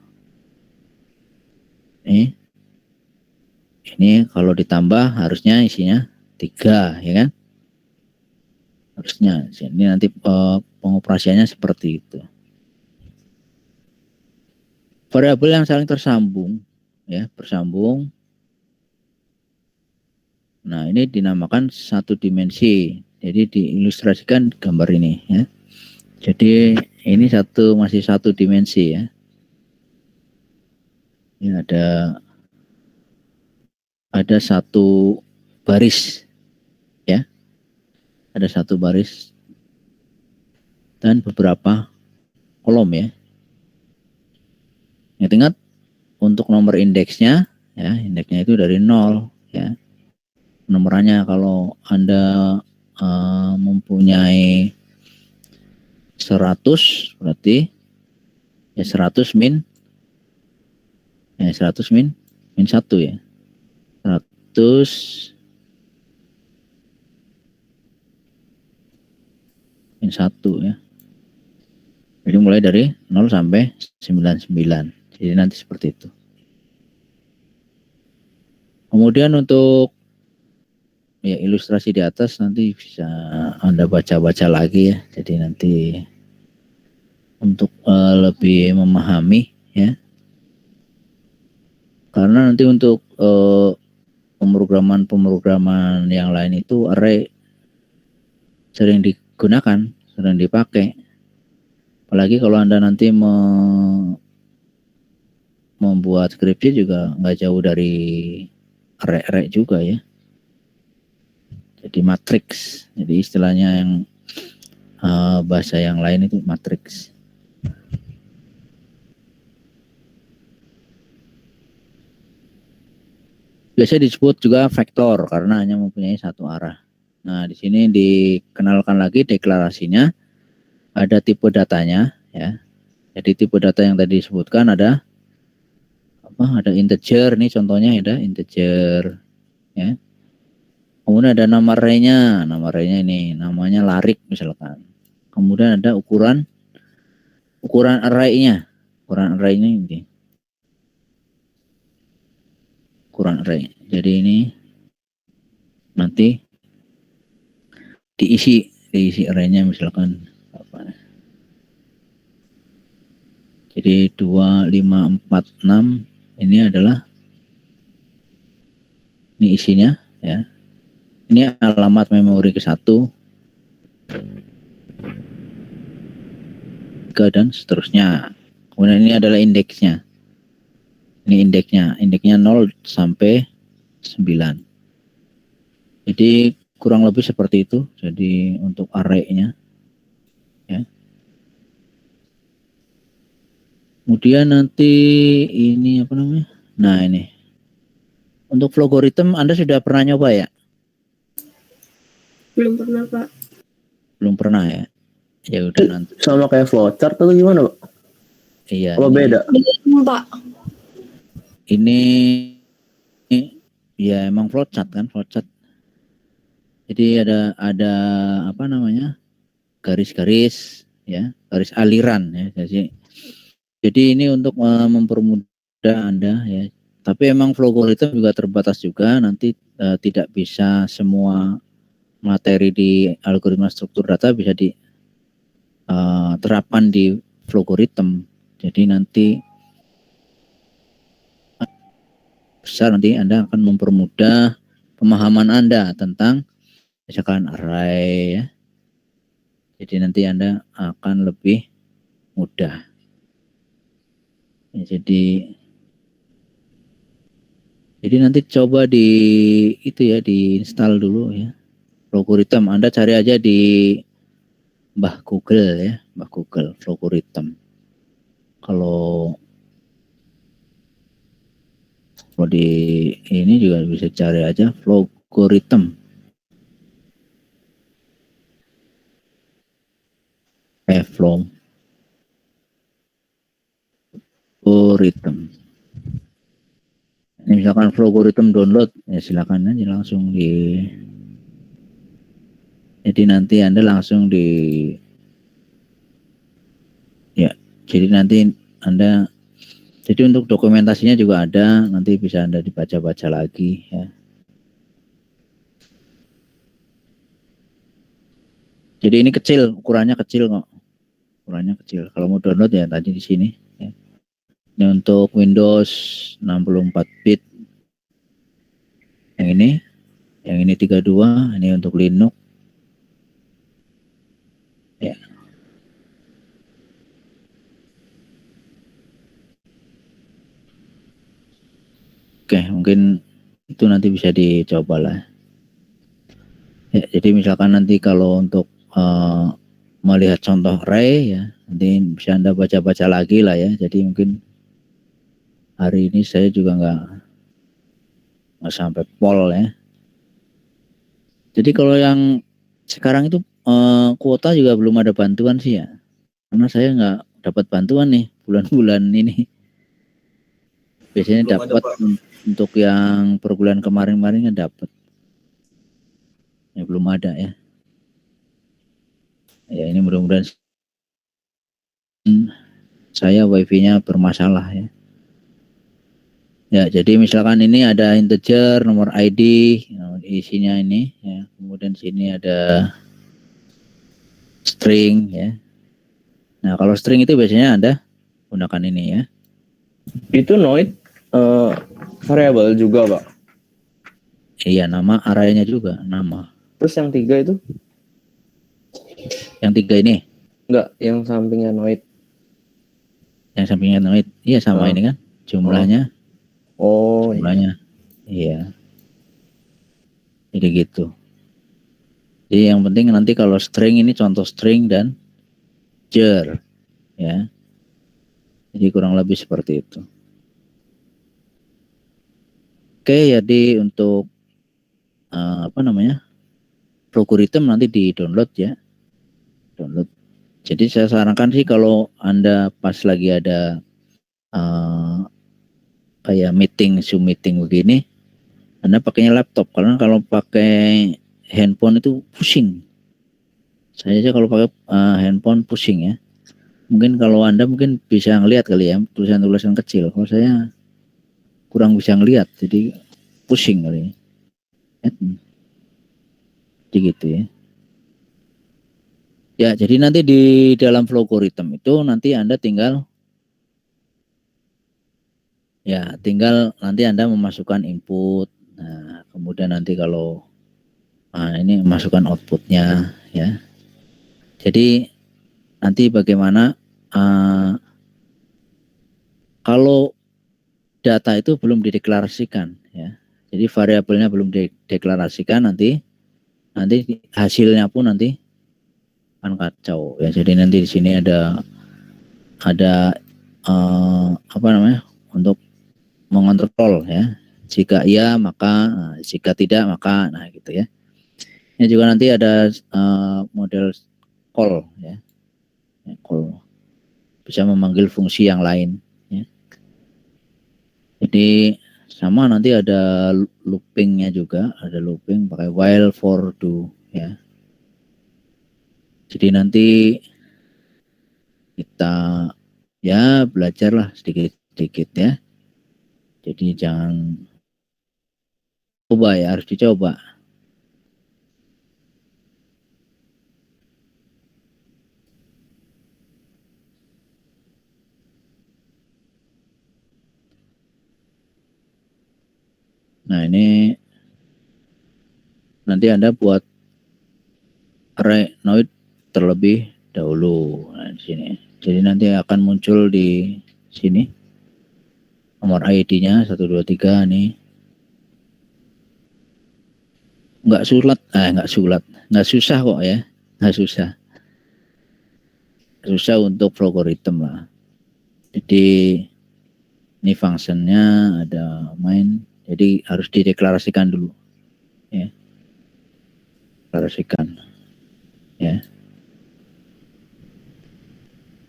Speaker 1: Ini kalau ditambah harusnya isinya 3, ya kan? Harusnya. Ini nanti pengoperasiannya seperti itu. Variabel yang saling tersambung, ya, bersambung. Nah, ini dinamakan satu dimensi. Jadi diilustrasikan gambar ini, ya. Jadi ini masih satu dimensi, ya. Ini ada satu baris, ya. Ada satu baris dan beberapa kolom, ya. Ingat untuk nomor indeksnya, ya, indeksnya itu dari 0, ya. Nomorannya kalau Anda mempunyai 100 berarti ya 100 min 1 ya. 100 min 1 ya. Jadi mulai dari 0 sampai 99. Jadi nanti seperti itu. Kemudian untuk ya ilustrasi di atas nanti bisa Anda baca-baca lagi ya. Jadi nanti untuk lebih memahami ya. Karena nanti untuk pemrograman yang lain itu array sering digunakan, sering dipakai. Apalagi kalau Anda nanti membuat skripsi juga nggak jauh dari array juga ya. Jadi matriks, jadi istilahnya yang bahasa yang lain itu matriks. Biasa disebut juga vektor karena hanya mempunyai satu arah. Nah, di sini dikenalkan lagi deklarasinya. Ada tipe datanya ya. Jadi tipe data yang tadi disebutkan ada ada integer nih contohnya ada integer ya. Kemudian ada nama array-nya. Nama array-nya ini namanya larik misalkan. Kemudian ada ukuran array-nya. Ukuran array-nya ini. Ukuran array. Jadi ini nanti diisi array-nya misalkan apa. Jadi 2, 5, 4, 6 ini adalah ini isinya ya. Ini alamat memori ke-1 dan seterusnya. Kemudian ini adalah indeksnya. Ini indeksnya 0 sampai 9. Jadi kurang lebih seperti itu. Jadi untuk array-nya ya. Kemudian nanti ini apa namanya? Nah, ini. Untuk logaritma Anda sudah pernah nyoba ya?
Speaker 10: Belum pernah, Pak.
Speaker 1: Belum pernah ya? Ya udah nanti.
Speaker 3: Sama kayak flowchart atau gimana, Pak?
Speaker 1: Iya.
Speaker 3: Kalau beda?
Speaker 10: Pak.
Speaker 1: Ini ya emang flowchart kan, flowchart. Jadi ada apa namanya? Garis-garis ya, garis aliran ya. Jadi ini untuk mempermudah Anda ya. Tapi emang logaritma juga terbatas juga, nanti tidak bisa semua materi di algoritma struktur data bisa diterapkan di logaritma. Jadi nanti besar nanti Anda akan mempermudah pemahaman Anda tentang misalkan array ya. Jadi nanti Anda akan lebih mudah. Ya, jadi nanti coba diinstal dulu ya. Logaritma Anda cari aja di Mbah Google ya, Mbah Google logaritma. Kalau di ini juga bisa cari aja logaritma. Logaritma. Ini misalkan logaritma download ya silakan aja langsung jadi nanti Anda langsung jadi nanti Anda Jadi untuk dokumentasinya juga ada, nanti bisa Anda dibaca-baca lagi ya. Jadi ini kecil, ukurannya kecil kok. Ukurannya kecil. Kalau mau download ya tadi di sini ya. Ini untuk Windows 64 bit. Yang ini 32, ini untuk Linux. Ya. Oke, mungkin itu nanti bisa dicoba lah. Ya, jadi misalkan nanti kalau untuk melihat contoh array ya, nanti bisa Anda baca-baca lagi lah ya. Jadi mungkin hari ini saya juga nggak sampai pol ya. Jadi kalau yang sekarang itu kuota juga belum ada bantuan sih ya, karena saya nggak dapat bantuan nih bulan-bulan ini. Biasanya dapat untuk yang per bulan kemarin-kemarin kan dapat. Ya belum ada ya. Ya ini mudah-mudahan saya wifi-nya bermasalah ya. Ya jadi misalkan ini ada integer, nomor ID, isinya ini ya. Kemudian sini ada string ya. Nah kalau string itu biasanya Anda gunakan ini ya.
Speaker 3: Itu Noid variabel juga, Pak.
Speaker 1: Iya, nama arraynya juga nama.
Speaker 3: Terus yang 3 itu?
Speaker 1: Yang 3 ini?
Speaker 3: Enggak, yang sampingnya Noid.
Speaker 1: Yang sampingnya Noid. Iya sama ini kan jumlahnya.
Speaker 3: Oh,
Speaker 1: jumlahnya. Iya. Jadi gitu. Jadi yang penting nanti kalau string ini contoh string dan jar ya. Jadi kurang lebih seperti itu. Oke, jadi untuk algoritma nanti di download ya. Download. Jadi saya sarankan sih kalau Anda pas lagi ada kayak Zoom meeting begini, Anda pakainya laptop, karena kalau pakai handphone itu pusing. Saya aja kalau pakai handphone pusing ya. Mungkin kalau Anda mungkin bisa ngelihat kali ya, tulisan-tulisan kecil. Kalau saya kurang bisa ngelihat, jadi pusing kali. Jadi gitu ya. Ya, jadi nanti di dalam algoritma itu nanti Anda tinggal nanti Anda memasukkan input. Nah, kemudian nanti kalau ini masukkan outputnya ya. Jadi nanti bagaimana kalau data itu belum dideklarasikan ya. Jadi variabelnya belum dideklarasikan, nanti hasilnya pun nanti akan kacau ya. Jadi nanti di sini ada untuk mengontrol ya. Jika iya maka, jika tidak maka, nah gitu ya. Ini juga nanti ada model call ya. Call bisa memanggil fungsi yang lain ya. Jadi sama nanti ada loopingnya juga, ada looping pakai while, for, do ya. Jadi nanti kita ya belajarlah sedikit-sedikit ya. Jadi jangan coba ya, harus dicoba. Nah ini nanti Anda buat array Noid terlebih dahulu. Nah, di sini. Jadi nanti akan muncul di sini nomor ID-nya 123 nih. Nggak susah kok ya, nggak susah. Susah untuk algoritma lah. Jadi ini fungsinya ada main. Jadi harus dideklarasikan dulu, ya. Deklarasikan, ya.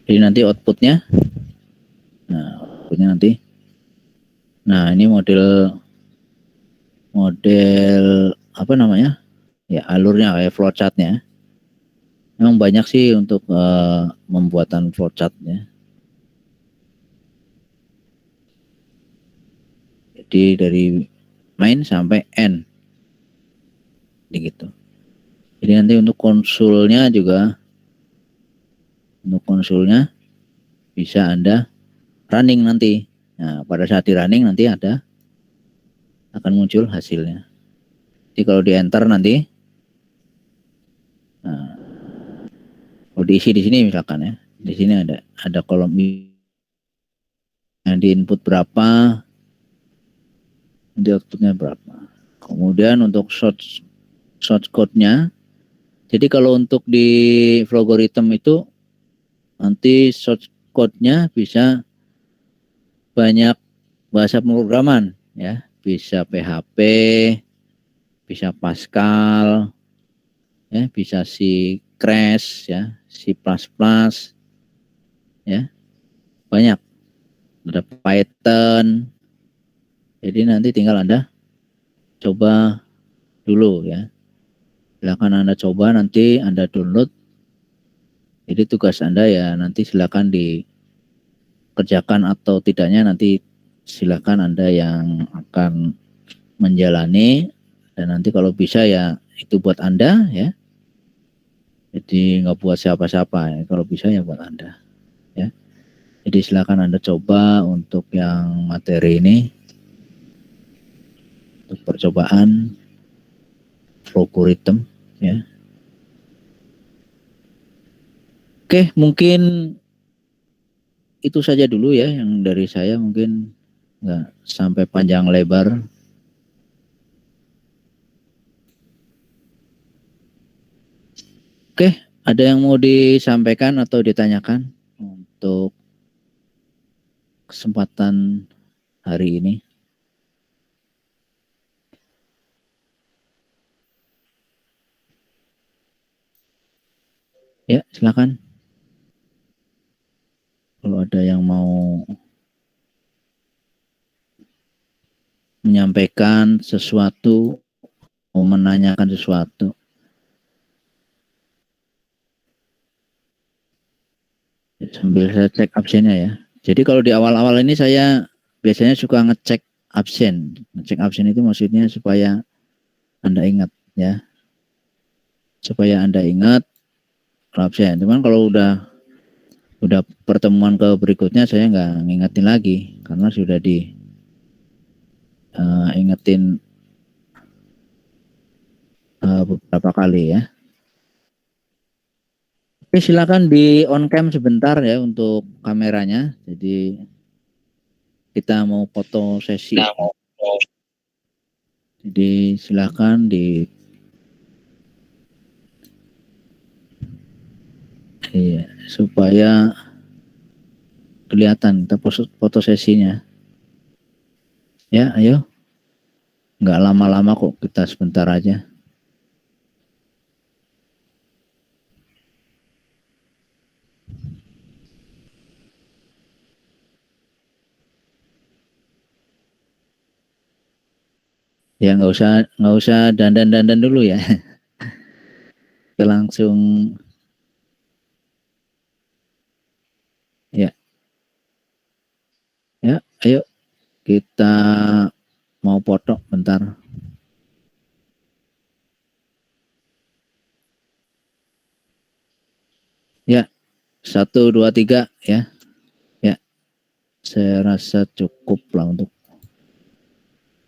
Speaker 1: Jadi nanti outputnya, nanti. Nah ini model apa namanya? Ya alurnya kayak flowchartnya. Memang banyak sih untuk pembuatan flowchartnya. Jadi dari main sampai end. Gitu. Jadi nanti untuk konsulnya bisa Anda running nanti. Nah, pada saat di running nanti akan muncul hasilnya. Jadi kalau di enter nanti, nah, kalau diisi di sini misalkan ya, di sini ada kolom yang di input berapa, nanti outputnya berapa. Kemudian untuk source code-nya, jadi kalau untuk di Flowgorithm itu nanti source code-nya bisa banyak bahasa pemrograman ya, bisa PHP, bisa Pascal, ya, bisa C Crash ya, C++, ya, banyak. Ada Python. Jadi nanti tinggal Anda coba dulu ya. Silakan Anda coba, nanti Anda download. Jadi tugas Anda ya nanti silakan dikerjakan atau tidaknya nanti silakan Anda yang akan menjalani, dan nanti kalau bisa ya itu buat Anda ya. Jadi nggak buat siapa-siapa ya. Kalau bisa ya buat Anda ya. Jadi silakan Anda coba untuk yang materi ini untuk percobaan Flowgorithm ya. Oke, mungkin itu saja dulu ya yang dari saya, mungkin nggak sampai panjang lebar. Oke, ada yang mau disampaikan atau ditanyakan untuk kesempatan hari ini? Ya, silakan. Kalau ada yang mau menyampaikan sesuatu, mau menanyakan sesuatu. Sambil saya cek absennya ya. Jadi kalau di awal-awal ini saya biasanya suka ngecek absen. Ngecek absen itu maksudnya supaya Anda ingat ya. Supaya Anda ingat kalau absen. Cuman kalau udah pertemuan ke berikutnya saya nggak ngingetin lagi karena sudah ingetin beberapa kali ya. Oke, silakan di on cam sebentar ya untuk kameranya. Jadi kita mau foto sesi. Jadi silakan supaya kelihatan kita foto sesinya. Ya, ayo. Nggak lama-lama kok, kita sebentar aja. Ya nggak usah dandan dulu ya. Kita langsung ya. Ya, ayo kita mau foto bentar. Ya, 1, 2, 3 ya. Ya, saya rasa cukup lah untuk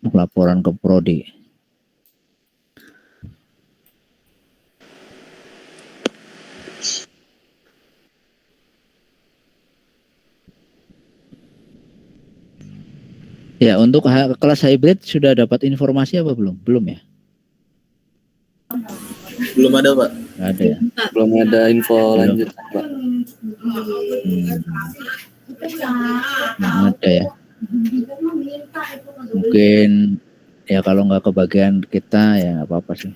Speaker 1: laporan ke Prodi. Ya, untuk kelas hybrid sudah dapat informasi apa belum? Belum ya?
Speaker 8: Belum ada, Pak.
Speaker 1: Nggak ada ya?
Speaker 13: Belum ada info lanjut, Pak.
Speaker 1: Nggak ada ya? Mungkin ya kalau nggak kebagian kita ya nggak apa-apa sih.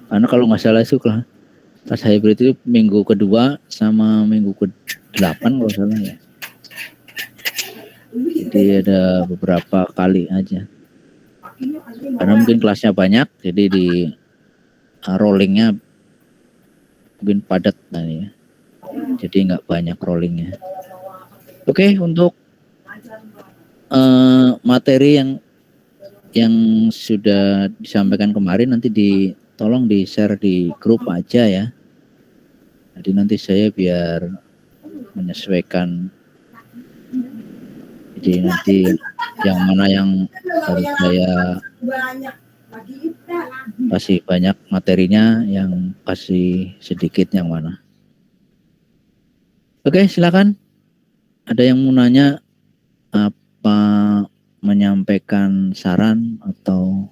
Speaker 1: Karena kalau nggak salah itu kelas hybrid itu minggu kedua sama minggu ke-8 kalau salah ya. Jadi ada beberapa kali aja. Karena mungkin kelasnya banyak, jadi di rollingnya mungkin padat tadi ya. Jadi nggak banyak rollingnya. Oke, untuk materi yang sudah disampaikan kemarin nanti tolong di-share di grup aja ya. Jadi nanti saya biar menyesuaikan. Jadi nanti yang mana yang harus saya kasih banyak materinya, yang kasih sedikit yang mana. Oke, silakan. Ada yang mau nanya apa, menyampaikan saran atau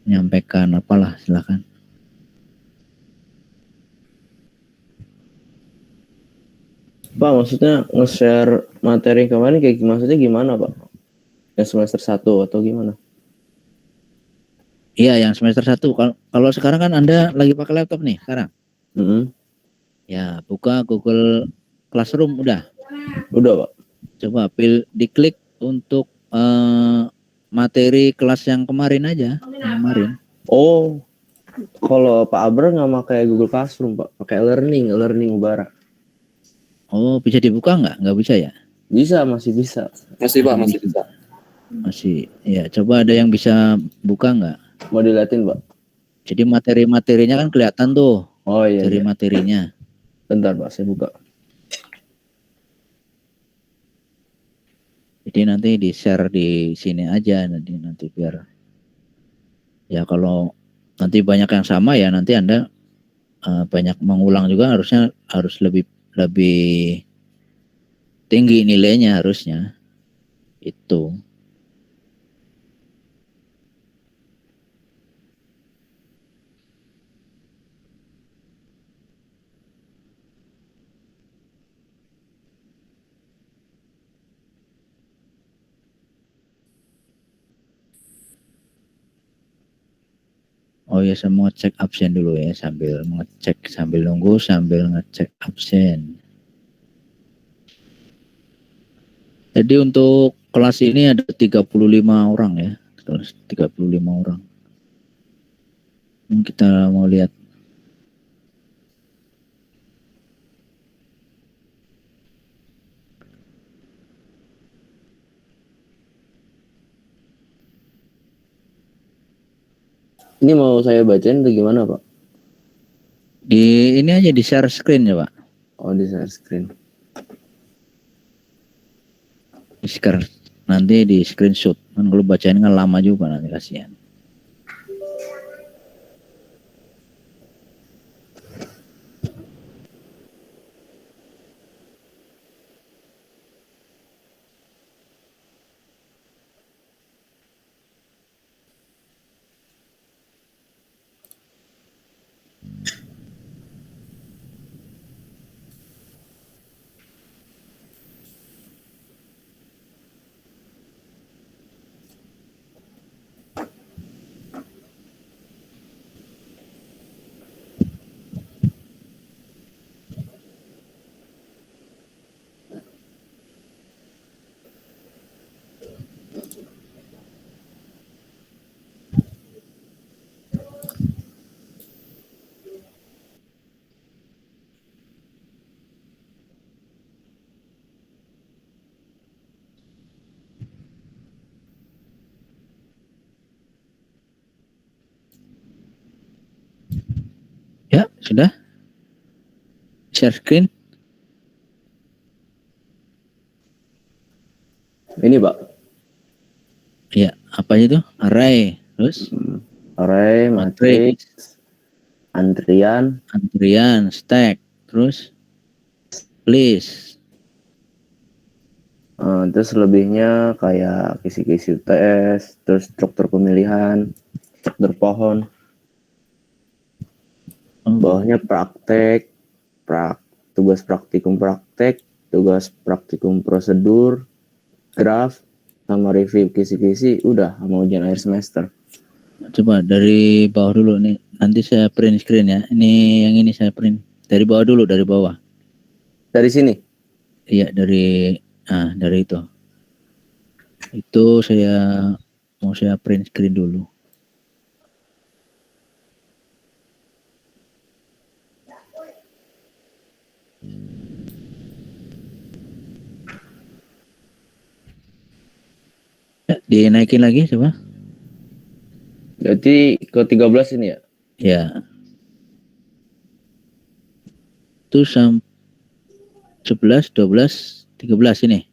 Speaker 1: menyampaikan apalah, silakan.
Speaker 3: Pak, maksudnya nge-share materi kemarin kayak maksudnya gimana, Pak? Yang semester 1 atau gimana?
Speaker 1: Iya, yang semester 1. Kalau sekarang kan Anda lagi pakai laptop nih sekarang. Ya, buka Google Classroom udah.
Speaker 3: Udah, Pak.
Speaker 1: Coba diklik untuk materi kelas yang kemarin aja, kemarin.
Speaker 3: Oh, kalau Pak Abra nggak pakai Google Classroom, Pak, pakai learning Ubara.
Speaker 1: Oh, bisa dibuka nggak? Nggak bisa ya?
Speaker 3: Bisa, masih bisa.
Speaker 13: Masih Pak, masih bisa.
Speaker 1: Masih. Ya, coba ada yang bisa buka nggak?
Speaker 3: Mau diliatin, Pak?
Speaker 1: Jadi materinya kan kelihatan tuh.
Speaker 3: Oh iya.
Speaker 1: Dari materinya.
Speaker 3: Bentar, Pak, saya buka.
Speaker 1: Jadi nanti di-share di sini aja nanti biar ya, kalau nanti banyak yang sama ya nanti Anda banyak mengulang juga, harus lebih tinggi nilainya harusnya. Itu. Oh ya, saya mau ngecek absen dulu ya, sambil nunggu sambil ngecek absen. Jadi untuk kelas ini ada 35 orang ya, kelas 35 orang. Kita mau lihat.
Speaker 3: Ini mau saya bacain atau gimana, Pak?
Speaker 1: Ini aja di share screen ya, Pak.
Speaker 3: Oh, di share screen.
Speaker 1: Nanti di screenshot. Kan kalau bacain kan lama juga nanti, kasihan. Ya, sudah. Share screen.
Speaker 3: Ini, Pak.
Speaker 1: Ya, apa itu? Array, terus?
Speaker 3: Array, matrix, antrian,
Speaker 1: stack, terus list.
Speaker 3: Terus lebihnya kayak kisi-kisi UTS, terus struktur pemilihan, struktur pohon. Bawahnya praktek, tugas praktikum praktek, tugas praktikum prosedur, graf, sama review kisi-kisi, udah sama ujian akhir semester.
Speaker 1: Coba dari bawah dulu nih, nanti saya print screen ya. Ini yang ini saya print dari bawah dulu, dari bawah.
Speaker 3: Dari sini?
Speaker 1: Iya, dari itu. Itu mau saya print screen dulu. Dinaikin lagi coba.
Speaker 3: Berarti ke 13 ini ya?
Speaker 1: Ya. Itu 11, 12, 13 ini.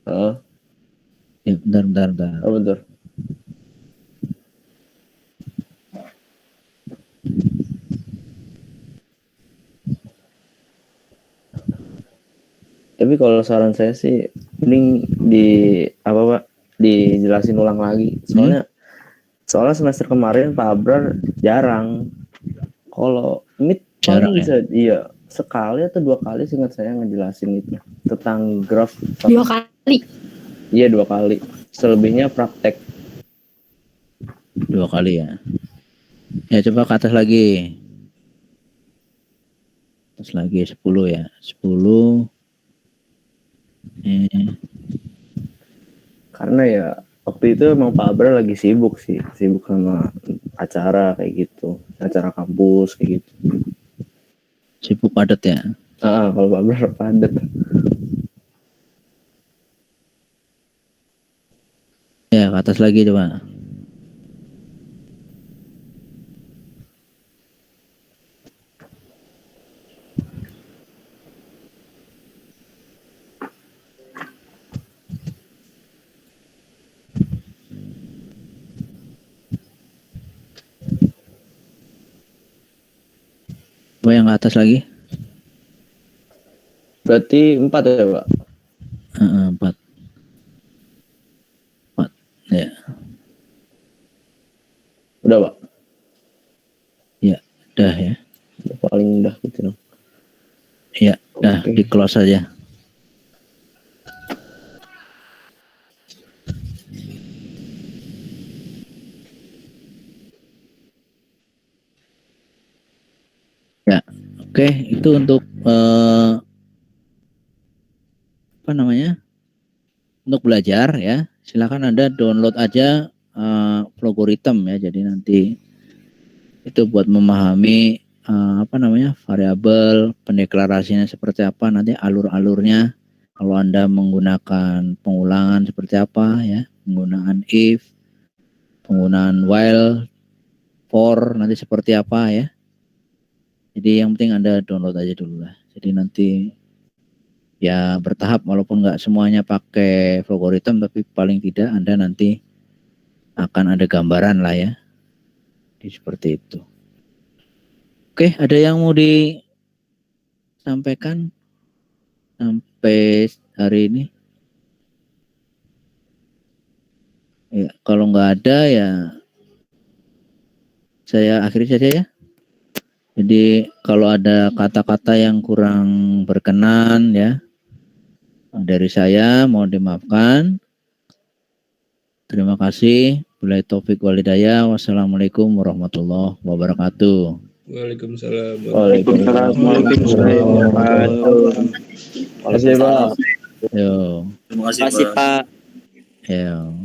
Speaker 3: Heeh.
Speaker 1: Ya, bentar.
Speaker 3: Oh, bentar. Tapi kalau saran saya sih mending dijelasin ulang lagi. Soalnya semester kemarin Pak Abrar jarang. Kalau mid
Speaker 1: jarang
Speaker 3: bisa sekali atau 2 kali seingat saya ngejelasin itu tentang graf.
Speaker 10: 2 kali.
Speaker 3: Iya 2 kali. Selebihnya praktek.
Speaker 1: 2 kali ya. Ya coba ke atas lagi. Atas lagi 10 ya. 10.
Speaker 3: Karena ya waktu itu emang Pak Abra lagi sibuk sama acara kayak gitu, acara kampus kayak gitu.
Speaker 1: Sibuk padat ya.
Speaker 3: Kalau Pak Abra padat.
Speaker 1: Ya ke atas lagi coba. Coba yang ke atas lagi.
Speaker 3: Berarti 4 ya Pak?
Speaker 1: 4. Ya.
Speaker 3: Udah Pak?
Speaker 1: Ya, udah ya.
Speaker 3: Paling udah gitu dong.
Speaker 1: Ya, udah di close aja. Ya, oke, itu untuk untuk belajar ya. Silakan Anda download aja Flogoritem ya. Jadi nanti itu buat memahami variabel pendeklarasinya seperti apa, nanti alur-alurnya. Kalau Anda menggunakan pengulangan seperti apa ya, penggunaan if, penggunaan while, for nanti seperti apa ya. Jadi yang penting Anda download aja dulu lah. Jadi nanti ya bertahap, walaupun nggak semuanya pakai Flogoritem, tapi paling tidak Anda nanti akan ada gambaran lah ya. Jadi seperti itu. Oke, ada yang mau disampaikan sampai hari ini? Ya, kalau nggak ada ya saya akhiri saja ya. Jadi kalau ada kata-kata yang kurang berkenan ya dari saya, mohon dimaafkan. Terima kasih. Billahi taufik walhidayah. Wassalamualaikum warahmatullahi wabarakatuh.
Speaker 12: Waalaikumsalam.
Speaker 3: Waalaikumsalam.
Speaker 5: Waalaikumsalam.
Speaker 3: Terima kasih Pak.
Speaker 1: Yo.
Speaker 8: Terima kasih Pak.
Speaker 1: Yo.